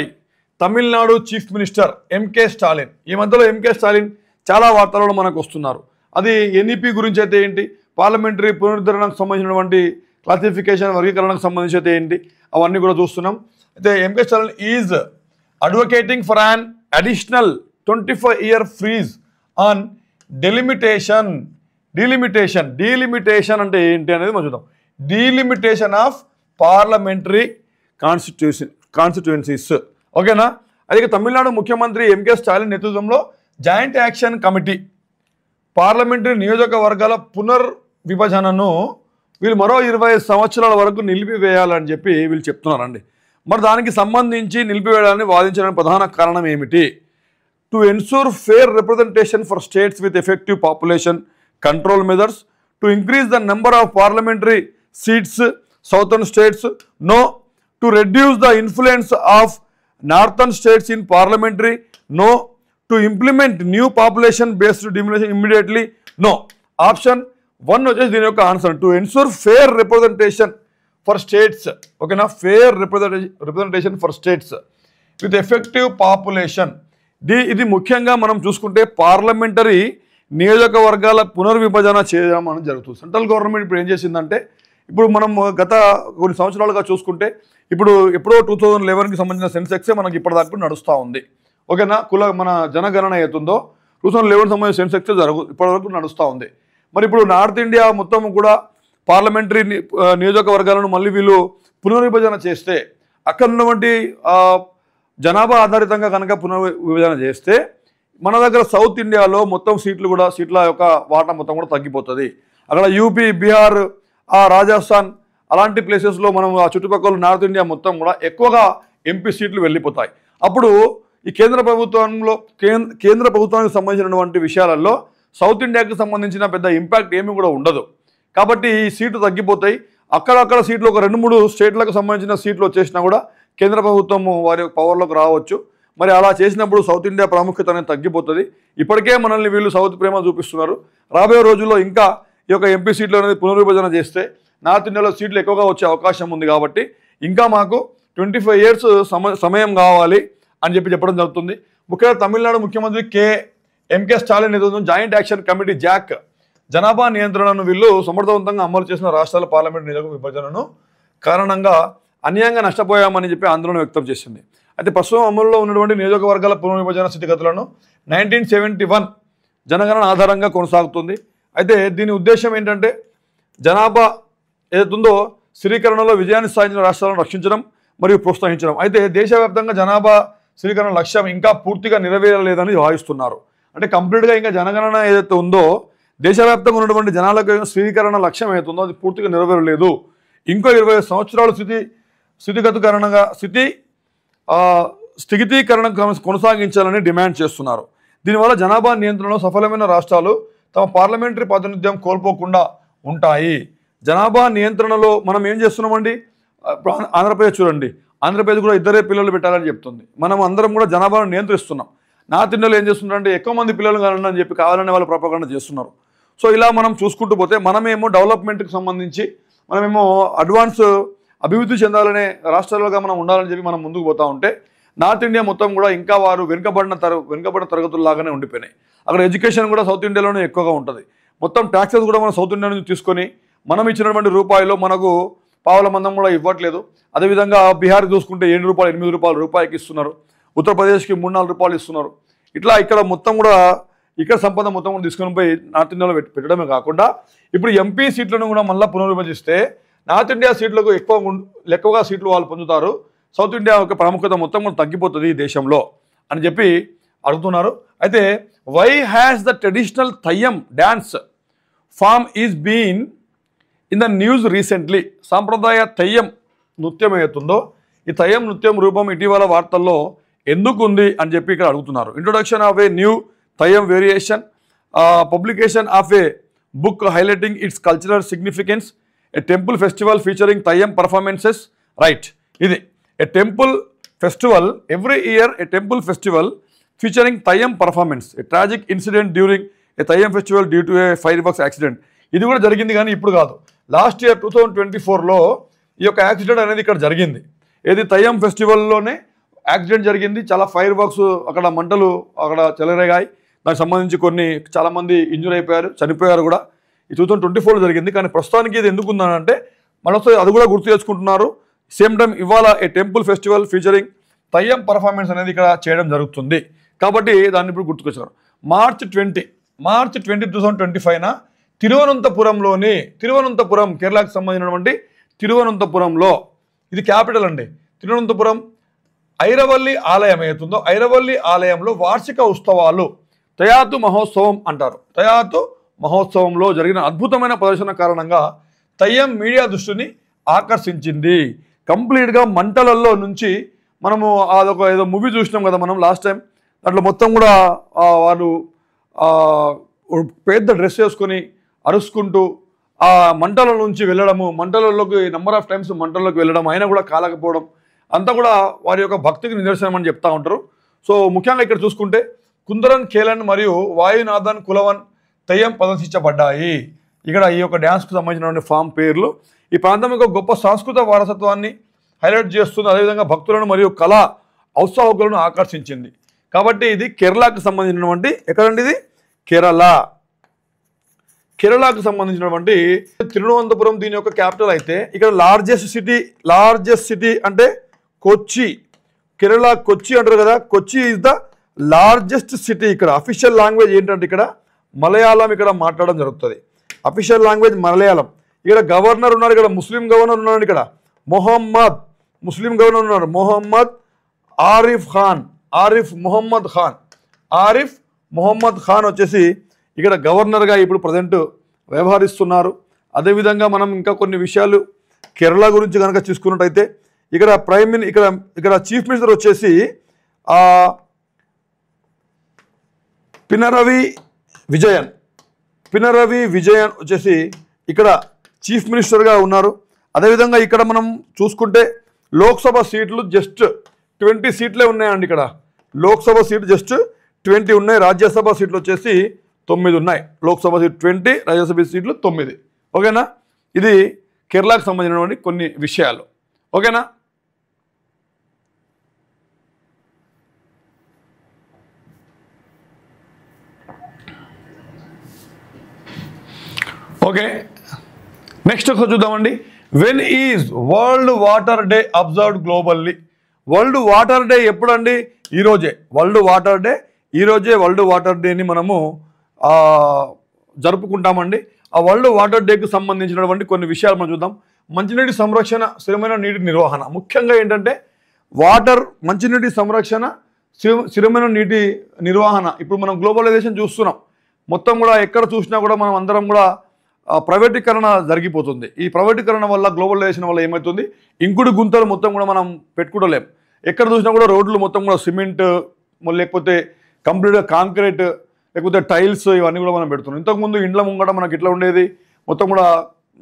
Tamil Nadu chief minister MK Stalin? ఈ మధ్యలో ఎంకే స్టాలిన్ చాలా వార్తలలో మనకు వస్తున్నారు. అది ఎన్ఈపీ గురించి అయితే ఏంటి, పార్లమెంటరీ పునరుద్ధరణకు సంబంధించినటువంటి క్లాసిఫికేషన్ వర్గీకరణకు సంబంధించి అయితే ఏంటి, అవన్నీ కూడా చూస్తున్నాం. అయితే MK Stalin is advocating for an additional 25-year freeze on delimitation అంటే ఏంటి అనేది మనం చూద్దాం. Delimitation of parliamentary constituencies. ఓకేనా. అయితే తమిళనాడు ముఖ్యమంత్రి ఎంకే స్టాలిన్ నేతృత్వంలో జాయింట్ యాక్షన్ కమిటీ పార్లమెంటరీ నియోజకవర్గాల పునర్విభజనను వీళ్ళు మరో 20 సంవత్సరాల వరకు నిలిపివేయాలని చెప్పి వీళ్ళు చెప్తున్నారండి. మరి దానికి సంబంధించి నిలిపివేయడాన్ని వాదించడానికి ప్రధాన కారణం ఏమిటి? To ensure fair representation for states with effective population control measures, to increase the number of parliamentary seats southern states, no. To reduce the influence of northern states in parliamentary, no. To implement new population based delimitation immediately, no. Option 1 వచ్చేసి దీని యొక్క answer. To ensure fair representation for states. ఓకేనా. Fair representation for states with effective population. ఇది ముఖ్యంగా మనం చూసుకుంటే parliamentary నియోజకవర్గాల పునర్విభజన చేయడం అనేది జరుగుతుంది. సెంట్రల్ గవర్నమెంట్ ఇప్పుడు ఏం చేసిందంటే, ఇప్పుడు మనం గత కొన్ని సంవత్సరాలుగా చూసుకుంటే ఇప్పుడు ఎప్పుడో 2011కి సంబంధించిన సెన్సెక్సే మనకి ఇప్పటిదాకా నడుస్తూ ఉంది. ఓకేనా. మన జనగణన అవుతుందో 2011 సంబంధించిన సెన్సెక్సే ఇప్పటివరకు నడుస్తూ ఉంది. మరి ఇప్పుడు నార్త్ ఇండియా మొత్తం కూడా పార్లమెంటరీ నియోజకవర్గాలను మళ్ళీ వీళ్ళు పునర్విభజన చేస్తే, అక్కడ ఉన్నటువంటి జనాభా ఆధారితంగా కనుక పునర్విభజన చేస్తే మన దగ్గర సౌత్ ఇండియాలో మొత్తం సీట్ల యొక్క వాటా మొత్తం కూడా తగ్గిపోతుంది. అక్కడ యూపీ, బీహార్, రాజస్థాన్ అలాంటి ప్లేసెస్లో మనం ఆ చుట్టుపక్కల నార్త్ ఇండియా మొత్తం కూడా ఎక్కువగా ఎంపీ సీట్లు వెళ్ళిపోతాయి. అప్పుడు ఈ కేంద్ర ప్రభుత్వానికి సంబంధించినటువంటి విషయాలలో సౌత్ ఇండియాకి సంబంధించిన పెద్ద ఇంపాక్ట్ ఏమీ కూడా ఉండదు. కాబట్టి ఈ సీట్లు తగ్గిపోతాయి. అక్కడక్కడ సీట్లు ఒక 2-3 స్టేట్లకు సంబంధించిన సీట్లు వచ్చేసినా కూడా కేంద్ర ప్రభుత్వం వారి పవర్లోకి రావచ్చు. మరి అలా చేసినప్పుడు సౌత్ ఇండియా ప్రాముఖ్యత అనేది తగ్గిపోతుంది. ఇప్పటికే మనల్ని వీళ్ళు సౌత్ ప్రేమ చూపిస్తున్నారు. రాబోయే రోజుల్లో ఇంకా ఈ యొక్క ఎంపీ సీట్లు అనేది పునర్విభజన చేస్తే నార్త్ ఇండియాలో సీట్లు ఎక్కువగా వచ్చే అవకాశం ఉంది. కాబట్టి ఇంకా మాకు 25 years సమయం కావాలి అని చెప్పడం జరుగుతుంది. ముఖ్యంగా తమిళనాడు ముఖ్యమంత్రి ఎంకే స్టాలిన్ నేతృత్వం జాయింట్ యాక్షన్ కమిటీ జాక్ జనాభా నియంత్రణను వీళ్ళు సమర్థవంతంగా అమలు చేసిన రాష్ట్రాల పార్లమెంట్ నియోజక విభజనను కారణంగా అన్యాయంగా నష్టపోయామని చెప్పి ఆందోళన వ్యక్తం చేసింది. అయితే ప్రస్తుతం అమలులో ఉన్నటువంటి నియోజకవర్గాల పునర్విభజన స్థితిగతులను 1971 జనగణన ఆధారంగా కొనసాగుతుంది. అయితే దీని ఉద్దేశం ఏంటంటే జనాభా ఏదైతుందో స్థిరీకరణలో విజయాన్ని సాధించిన రాష్ట్రాలను రక్షించడం మరియు ప్రోత్సహించడం. అయితే దేశవ్యాప్తంగా జనాభా స్థిరీకరణ లక్ష్యం ఇంకా పూర్తిగా నెరవేరలేదని భావిస్తున్నారు. అంటే కంప్లీట్గా ఇంకా జనగణన ఏదైతే ఉందో దేశవ్యాప్తంగా ఉన్నటువంటి జనాలకు స్థిరీకరణ లక్ష్యం ఏదైతుందో అది పూర్తిగా నెరవేరలేదు. ఇంకో 20 సంవత్సరాలు స్థితికరణ కొనసాగించాలని డిమాండ్ చేస్తున్నారు. దీనివల్ల జనాభా నియంత్రణలో సఫలమైన రాష్ట్రాలు తమ పార్లమెంటరీ ప్రాతినిధ్యం కోల్పోకుండా ఉంటాయి. జనాభా నియంత్రణలో మనం ఏం చేస్తున్నామండి? ఆంధ్రప్రదేశ్ చూడండి, ఆంధ్రప్రదేశ్ కూడా 2 పిల్లలు పెట్టాలని చెప్తుంది. మనం అందరం కూడా జనాభాను నియంత్రిస్తున్నాం. నార్త్ ఇండియాలో ఏం చేస్తున్నారంటే ఎక్కువ మంది పిల్లలు కావాలని అని చెప్పి కావాలని వాళ్ళు ప్రొపగండా చేస్తున్నారు. సో ఇలా మనం చూసుకుంటూ పోతే మనమేమో డెవలప్మెంట్కి సంబంధించి మనమేమో అభివృద్ధి చెందాలనే రాష్ట్రాలుగా మనం ఉండాలని చెప్పి మనం ముందుకు పోతూ ఉంటే నార్త్ ఇండియా మొత్తం కూడా ఇంకా వారు వెనుకబడిన తరగతుల్లాగానే ఉండిపోయినాయి. అక్కడ ఎడ్యుకేషన్ కూడా సౌత్ ఇండియాలోనే ఎక్కువగా ఉంటుంది. మొత్తం ట్యాక్సెస్ కూడా మనం సౌత్ ఇండియా నుంచి తీసుకొని మనం ఇచ్చినటువంటి రూపాయలు మనకు పావుల మందం కూడా ఇవ్వట్లేదు. అదేవిధంగా బీహార్ చూసుకుంటే 7 రూపాయలు 8 రూపాయలు రూపాయికి ఇస్తున్నారు. ఉత్తరప్రదేశ్కి 3-4 రూపాయలు ఇస్తున్నారు. ఇట్లా ఇక్కడ మొత్తం కూడా ఇక్కడ సంపద మొత్తం కూడా తీసుకొని పోయి నార్త్ ఇండియాలో పెట్టడమే కాకుండా ఇప్పుడు ఎంపీ సీట్లను కూడా మళ్ళీ పునర్విభజిస్తే నార్త్ ఇండియా సీట్లకు ఎక్కువగా సీట్లు వాళ్ళు పొందుతారు. సౌత్ ఇండియా యొక్క ప్రాముఖ్యత మొత్తం కూడా తగ్గిపోతుంది ఈ దేశంలో అని చెప్పి అడుగుతున్నారు. అయితే why has the traditional Theyyam dance form is been in the news recently? సాంప్రదాయ తెయ్యం నృత్యం ఏతుందో ఈ తయ్యం నృత్యం రూపం ఇటీవల వార్తల్లో ఎందుకు ఉంది అని చెప్పి ఇక్కడ అడుగుతున్నారు. Introduction of a new Theyyam variation, publication of a book highlighting its cultural significance, a temple festival featuring Theyyam performances. Right, ఇది a temple festival every year, a temple festival featuring Theyyam performance, a tragic incident during a Theyyam festival due to a fireworks accident. ఇది కూడా జరిగింది కానీ ఇప్పుడు కాదు. Last year 2024లో ఈ యొక్క accident అనేది ఇక్కడ జరిగింది. ఏది తయ్యం ఫెస్టివల్లోనే యాక్సిడెంట్ జరిగింది. చాలా ఫైర్ వర్క్స్ అక్కడ మంటలు అక్కడ చెలరేగాయి. దానికి సంబంధించి చాలామంది ఇంజూర్ అయిపోయారు, చనిపోయారు కూడా. ఈ 2024లో జరిగింది. కానీ ప్రస్తుతానికి ఇది ఎందుకు ఉందనంటే మనతో అది కూడా గుర్తు చేసుకుంటున్నారు. సేమ్ టైం ఇవాళ ఏ temple festival featuring Theyyam performance అనేది ఇక్కడ చేయడం జరుగుతుంది. కాబట్టి దాన్ని ఇప్పుడు గుర్తుకొచ్చారు. మార్చ్ 20, 2025న తిరువనంతపురం కేరళకు సంబంధించినటువంటి తిరువనంతపురంలో, ఇది క్యాపిటల్ అండి. తిరువనంతపురం ఐరవల్లి ఆలయం ఏతుందో ఐరవల్లి ఆలయంలో వార్షిక ఉత్సవాలు తయాతు మహోత్సవం అంటారు. తయాతు మహోత్సవంలో జరిగిన అద్భుతమైన ప్రదర్శన కారణంగా తయ్యం మీడియా దృష్టిని ఆకర్షించింది. కంప్లీట్గా మంటలల్లో నుంచి మనము అదొక ఏదో మూవీ చూసినాం కదా మనం లాస్ట్ టైం. దాంట్లో మొత్తం కూడా వాళ్ళు పెద్ద డ్రెస్ వేసుకొని అరుచుకుంటూ ఆ మంటల నుంచి వెళ్ళడము, మంటలలోకి నెంబర్ ఆఫ్ టైమ్స్ మంటల్లోకి వెళ్ళడం, అయినా కూడా కాలకపోవడం, అంతా కూడా వారి యొక్క భక్తికి నిదర్శనం అని చెప్తూ ఉంటారు. సో ముఖ్యంగా ఇక్కడ చూసుకుంటే కుందరన్ ఖేలన్ మరియు వాయునాథన్ కులవన్ తయ్యం ప్రదర్శించబడ్డాయి. ఇక్కడ ఈ యొక్క డ్యాన్స్కు సంబంధించినటువంటి ఫామ్ పేర్లు. ఈ ప్రాంతం యొక్క గొప్ప సాంస్కృతిక వారసత్వాన్ని హైలైట్ చేస్తుంది. అదేవిధంగా భక్తులను మరియు కళా ఔత్సాహికులను ఆకర్షించింది. కాబట్టి ఇది కేరళకు సంబంధించినటువంటి, ఎక్కడండి ఇది? కేరళకు సంబంధించినటువంటి తిరువనంతపురం దీని యొక్క క్యాపిటల్ అయితే ఇక్కడ లార్జెస్ట్ సిటీ అంటే కొచ్చి. కేరళ కొచ్చి అంటారు కదా, కొచ్చి ఈజ్ ద లార్జెస్ట్ సిటీ. ఇక్కడ అఫీషియల్ లాంగ్వేజ్ ఏంటంటే ఇక్కడ మలయాళం ఇక్కడ మాట్లాడడం జరుగుతుంది. Official language Malayalam. ఇక్కడ గవర్నర్ ఉన్నారు, ఇక్కడ ముస్లిం గవర్నర్ ఉన్నాడు. ఇక్కడ ముస్లిం గవర్నర్ ఉన్నారు మొహమ్మద్ ఆరిఫ్ మొహమ్మద్ ఖాన్ వచ్చేసి ఇక్కడ గవర్నర్గా ఇప్పుడు ప్రజెంట్ వ్యవహరిస్తున్నారు. అదేవిధంగా మనం ఇంకా కొన్ని విషయాలు కేరళ గురించి కనుక చూసుకున్నట్టయితే ఇక్కడ ఇక్కడ చీఫ్ మినిస్టర్ వచ్చేసి పినరవి విజయన్ వచ్చేసి ఇక్కడ చీఫ్ మినిస్టర్గా ఉన్నారు. అదేవిధంగా ఇక్కడ మనం చూసుకుంటే లోక్సభ సీట్లు జస్ట్ 20 సీట్లే ఉన్నాయండి. ఇక్కడ లోక్సభ సీట్లు జస్ట్ 20 ఉన్నాయి. రాజ్యసభ సీట్లు వచ్చేసి 9 ఉన్నాయి. లోక్సభ సీట్ 20, రాజ్యసభ సీట్లు 9. ఓకేనా? ఇది కేరళకు సంబంధించినటువంటి కొన్ని విషయాలు. ఓకేనా? ఓకే, నెక్స్ట్ ఒకసారి చూద్దామండి. When is world water day observed globally? World water day ఎప్పుడండి? ఈరోజే వరల్డ్ వాటర్ డేని మనము జరుపుకుంటామండి. ఆ వరల్డ్ వాటర్ డేకి సంబంధించినటువంటి కొన్ని విషయాలు మనం చూద్దాం. మంచినీటి సంరక్షణ, స్థిరమైన నీటి నిర్వహణ. ముఖ్యంగా ఏంటంటే మంచినీటి సంరక్షణ, స్థిరమైన నీటి నిర్వహణ. ఇప్పుడు మనం గ్లోబలైజేషన్ చూస్తున్నాం. మొత్తం కూడా ఎక్కడ చూసినా కూడా మనం అందరం కూడా ప్రైవేటీకరణ జరిగిపోతుంది. ఈ ప్రైవేటీకరణ వల్ల, గ్లోబలైజేషన్ వల్ల ఏమవుతుంది, ఇంకుడు గుంతలు మొత్తం కూడా మనం పెట్టుకోవలేం. ఎక్కడ చూసినా కూడా రోడ్లు మొత్తం కూడా సిమెంట్, లేకపోతే కంప్లీట్గా కాంక్రీట్, లేకపోతే టైల్స్, ఇవన్నీ కూడా మనం పెడుతున్నాం. ఇంతకుముందు ఇండ్ల ముంగట మనకి ఇట్లా ఉండేది, మొత్తం కూడా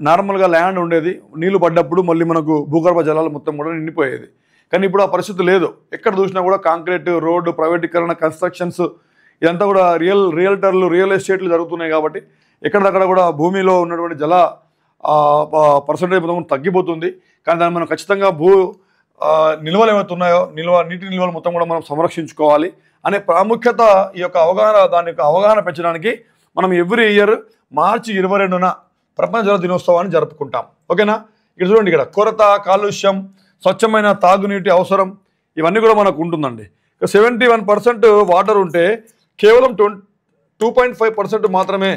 నార్మల్గా ల్యాండ్ ఉండేది. నీళ్లు పడ్డప్పుడు మళ్ళీ మనకు భూగర్భ జలాలు మొత్తం కూడా నిండిపోయేది. కానీ ఇప్పుడు ఆ పరిస్థితి లేదు. ఎక్కడ చూసినా కూడా కాంక్రీట్, రోడ్డు, ప్రైవేటీకరణ, కన్స్ట్రక్షన్స్, ఇదంతా కూడా రియల్ ఎస్టేట్లు జరుగుతున్నాయి. కాబట్టి ఎక్కడక్కడ కూడా భూమిలో ఉన్నటువంటి జల పర్సంటేజ్ మొత్తం తగ్గిపోతుంది. కానీ దాన్ని మనం ఖచ్చితంగా నిల్వలు ఏమవుతున్నాయో నీటి నిల్వలు మొత్తం కూడా మనం సంరక్షించుకోవాలి అనే ప్రాముఖ్యత ఈ యొక్క దాని యొక్క అవగాహన పెంచడానికి మనం ఎవ్రీ ఇయర్ మార్చి 22న ప్రపంచ జల దినోత్సవాన్ని జరుపుకుంటాం. ఓకేనా? ఇక్కడ చూడండి, ఇక్కడ కొరత, కాలుష్యం, స్వచ్ఛమైన తాగునీటి అవసరం, ఇవన్నీ కూడా మనకు ఉంటుందండి. 71% వాటర్ ఉంటే కేవలం 2.5% మాత్రమే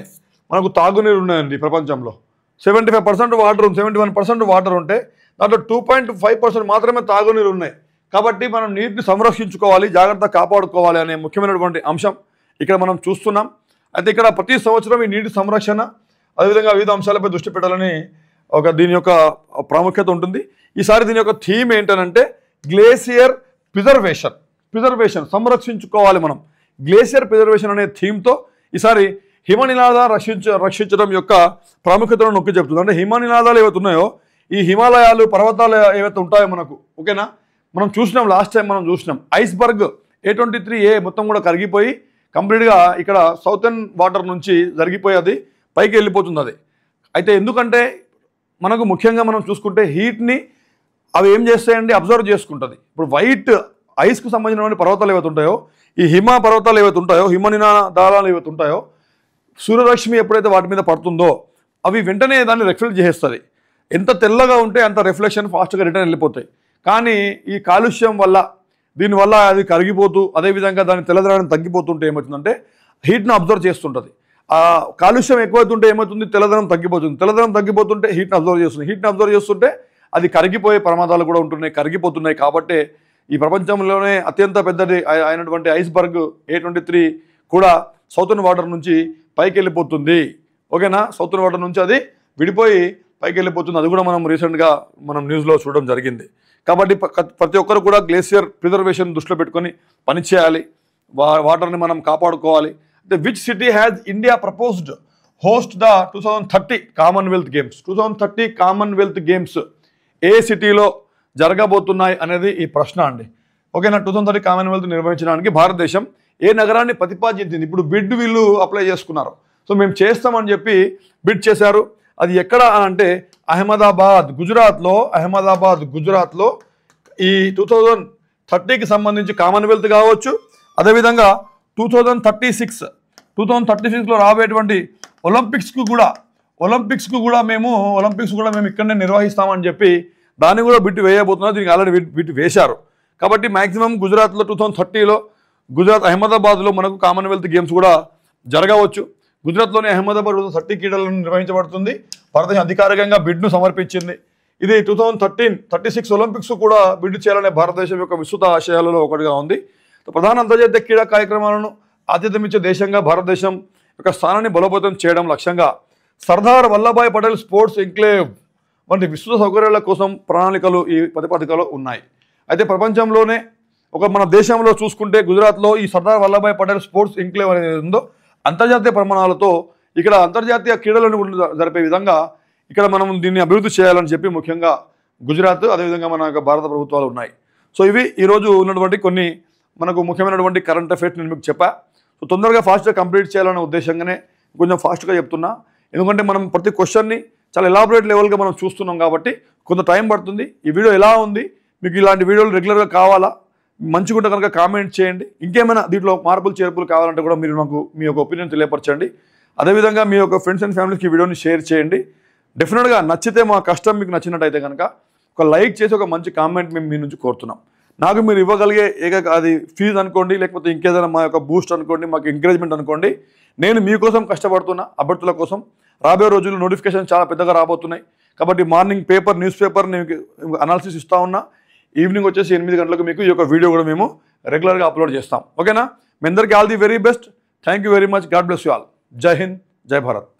మనకు తాగునీరు ఉన్నాయండి ప్రపంచంలో. 75% వాటర్ 71% వాటర్ ఉంటే దాంట్లో 2.5% మాత్రమే తాగునీరు ఉన్నాయి. కాబట్టి మనం నీటిని సంరక్షించుకోవాలి, జాగ్రత్తగా కాపాడుకోవాలి అనే ముఖ్యమైనటువంటి అంశం ఇక్కడ మనం చూస్తున్నాం. అయితే ఇక్కడ ప్రతి సంవత్సరం ఈ నీటి సంరక్షణ, అదేవిధంగా వివిధ అంశాలపై దృష్టి పెట్టాలని దీని యొక్క ప్రాముఖ్యత ఉంటుంది. ఈసారి దీని యొక్క థీమ్ ఏంటనంటే గ్లేసియర్ ప్రిజర్వేషన్ సంరక్షించుకోవాలి మనం. గ్లేసియర్ ప్రిజర్వేషన్ అనే థీమ్తో ఈసారి హిమనినాదాలు రక్షించడం యొక్క ప్రాముఖ్యతను నొక్కి చెప్తుంది. అంటే హిమనినాదాలు ఏవైతే ఉన్నాయో, ఈ హిమాలయాలు పర్వతాలు ఏవైతే ఉంటాయో మనకు, ఓకేనా, మనం చూసినాం, లాస్ట్ టైం మనం చూసినాం ఐస్బర్గ్ A23A మొత్తం కూడా కరిగిపోయి కంప్లీట్గా ఇక్కడ సౌతర్న్ వాటర్ నుంచి జరిగిపోయి అది పైకి వెళ్ళిపోతుంది. అది అయితే ఎందుకంటే మనకు ముఖ్యంగా మనం చూసుకుంటే హీట్ని అవి ఏం చేస్తాయండి, అబ్జర్వ్ చేసుకుంటుంది. ఇప్పుడు వైట్ ఐస్కు సంబంధించినటువంటి పర్వతాలు ఏవైతే ఉంటాయో, ఈ హిమ పర్వతాలు ఏవైతే ఉంటాయో, హిమనినాదాలు ఏవైతే ఉంటాయో, సూర్యరశ్మి ఎప్పుడైతే వాటి మీద పడుతుందో అవి వెంటనే దాన్ని రిఫ్లెక్ట్ చేసేస్తుంది. ఎంత తెల్లగా ఉంటే అంత రిఫ్లెక్షన్ ఫాస్ట్గా రిటర్న్ వెళ్ళిపోతాయి. కానీ ఈ కాలుష్యం వల్ల, దీనివల్ల అది కరిగిపోతూ, అదేవిధంగా దాని తెల్లదనాన్ని తగ్గిపోతుంటే ఏమవుతుందంటే హీట్ను అబ్జర్వ్ చేస్తుంటుంది. ఆ కాలుష్యం ఎక్కువైతుంటే ఏమవుతుంది, తెల్లదనం తగ్గిపోతుంది. తెల్లదనం తగ్గిపోతుంటే హీట్ని అబ్జర్వ్ చేస్తుంది. హీట్ని అబ్జర్వ్ చేస్తుంటే అది కరిగిపోయే ప్రమాదాలు కూడా ఉంటున్నాయి, కరిగిపోతున్నాయి. కాబట్టి ఈ ప్రపంచంలోనే అత్యంత పెద్దది అయినటువంటి ఐస్బర్గ్ A23 కూడా సౌతర్న్ వాటర్ నుంచి పైకి వెళ్ళిపోతుంది. ఓకేనా, సౌతర్న్ వాటర్ నుంచి అది విడిపోయి పైకి వెళ్ళిపోతుంది. అది కూడా మనం రీసెంట్గా మనం న్యూస్లో చూడడం జరిగింది. కాబట్టి ప్రతి ఒక్కరు కూడా గ్లేసియర్ ప్రిజర్వేషన్ దృష్టిలో పెట్టుకొని పనిచేయాలి, వాటర్ని మనం కాపాడుకోవాలి. అంటే which city has India proposed host the 2030 commonwealth games? 2030 commonwealth games ఏ సిటీలో జరగబోతున్నాయి అనేది ఈ ప్రశ్న అండి. ఓకేనా, 2030 కామన్వెల్త్ నిర్వహించడానికి భారతదేశం ఏ నగరాన్ని ప్రతిపాదించింది? ఇప్పుడు బిడ్ వీళ్ళు అప్లై చేసుకున్నారు. సో మేము చేస్తామని చెప్పి బిడ్ చేశారు. అది ఎక్కడ అని అంటే అహ్మదాబాద్ గుజరాత్లో ఈ 2030కి సంబంధించి కామన్వెల్త్ కావచ్చు, అదేవిధంగా 2036లో రాబోయేటువంటి ఒలింపిక్స్కు కూడా మేము ఇక్కడనే నిర్వహిస్తామని చెప్పి దాన్ని కూడా బిట్ వేయబోతున్నారు. దీనికి ఆల్రెడీ బిట్ వేశారు. కాబట్టి మ్యాక్సిమం గుజరాత్లో 2030లో గుజరాత్ అహ్మదాబాద్లో మనకు కామన్వెల్త్ గేమ్స్ కూడా జరగవచ్చు. గుజరాత్లోని అహ్మదాబాద్ 2030 క్రీడలను నిర్వహించబడుతుంది. భారతదేశం అధికారికంగా బిడ్ను సమర్పించింది. ఇది 2036 ఒలింపిక్స్ కూడా బిడ్ చేయాలనే భారతదేశం యొక్క విస్తృత ఆశయాలలో ఒకటిగా ఉంది. ప్రధాన అంతర్జాతీయ క్రీడా కార్యక్రమాలను ఆతిథ్యమిచ్చే దేశంగా భారతదేశం యొక్క స్థానాన్ని బలోపేతం చేయడం లక్ష్యంగా సర్దార్ వల్లభాయ్ పటేల్ స్పోర్ట్స్ ఎంక్లేవ్ వంటి విస్తృత సౌకర్యాల కోసం ప్రణాళికలు ఈ ప్రతిపాదికలో ఉన్నాయి. అయితే ప్రపంచంలోనే మన దేశంలో చూసుకుంటే గుజరాత్లో ఈ సర్దార్ వల్లభాయ్ పటేల్ స్పోర్ట్స్ ఎంక్లేవ్ అనేది ఉందో అంతర్జాతీయ ప్రమాణాలతో ఇక్కడ అంతర్జాతీయ క్రీడలను జరిపే విధంగా ఇక్కడ మనం దీన్ని అభివృద్ధి చేయాలని చెప్పి ముఖ్యంగా గుజరాత్, అదేవిధంగా మన భారత ప్రభుత్వాలు ఉన్నాయి. సో ఇవి ఈరోజు ఉన్నటువంటి కొన్ని మనకు ముఖ్యమైనటువంటి కరెంట్ అఫైర్స్ నేను మీకు చెప్పా. సో తొందరగా ఫాస్ట్గా కంప్లీట్ చేయాలనే ఉద్దేశంగానే కొంచెం ఫాస్ట్గా చెప్తున్నా. ఎందుకంటే మనం ప్రతి క్వశ్చన్ని చాలా ఎలాబొరేట్ లెవెల్గా మనం చూస్తున్నాం కాబట్టి కొంత టైం పడుతుంది. ఈ వీడియో ఎలా ఉంది, మీకు ఇలాంటి వీడియోలు రెగ్యులర్గా కావాలా, మంచిగా ఉంటే కనుక కామెంట్ చేయండి. ఇంకేమైనా దీంట్లో మార్పులు చేర్పులు కావాలంటే కూడా మీరు నాకు మీ యొక్క ఒపీనియన్ తెలియపరచండి. అదేవిధంగా మీ యొక్క ఫ్రెండ్స్ అండ్ ఫ్యామిలీస్కి ఈ వీడియోని షేర్ చేయండి. డెఫినెట్గా నచ్చితే, మా కష్టం మీకు నచ్చినట్టయితే కనుక ఒక లైక్ చేసి ఒక మంచి కామెంట్ మేము మీ నుంచి కోరుతున్నాం. నాకు మీరు ఇవ్వగలిగే అది ఫీజు అనుకోండి, లేకపోతే ఇంకేదైనా మా యొక్క బూస్ట్ అనుకోండి, మాకు ఎంకరేజ్మెంట్ అనుకోండి. నేను మీకోసం కష్టపడుతున్నా, అభ్యర్థుల కోసం. రాబోయే రోజుల్లో నోటిఫికేషన్ చాలా పెద్దగా రాబోతున్నాయి. కాబట్టి మార్నింగ్ న్యూస్ పేపర్ నేను అనాలిసిస్ ఇస్తూ ఉన్నా. ఈవినింగ్ వచ్చేసి 8 గంటలకు మీకు ఈ యొక్క వీడియో కూడా మేము రెగ్యులర్గా అప్లోడ్ చేస్తాం. ఓకేనా, మీ అందరికీ all the very best. Thank you very much. God bless you all. జై హింద్, జై భారత్.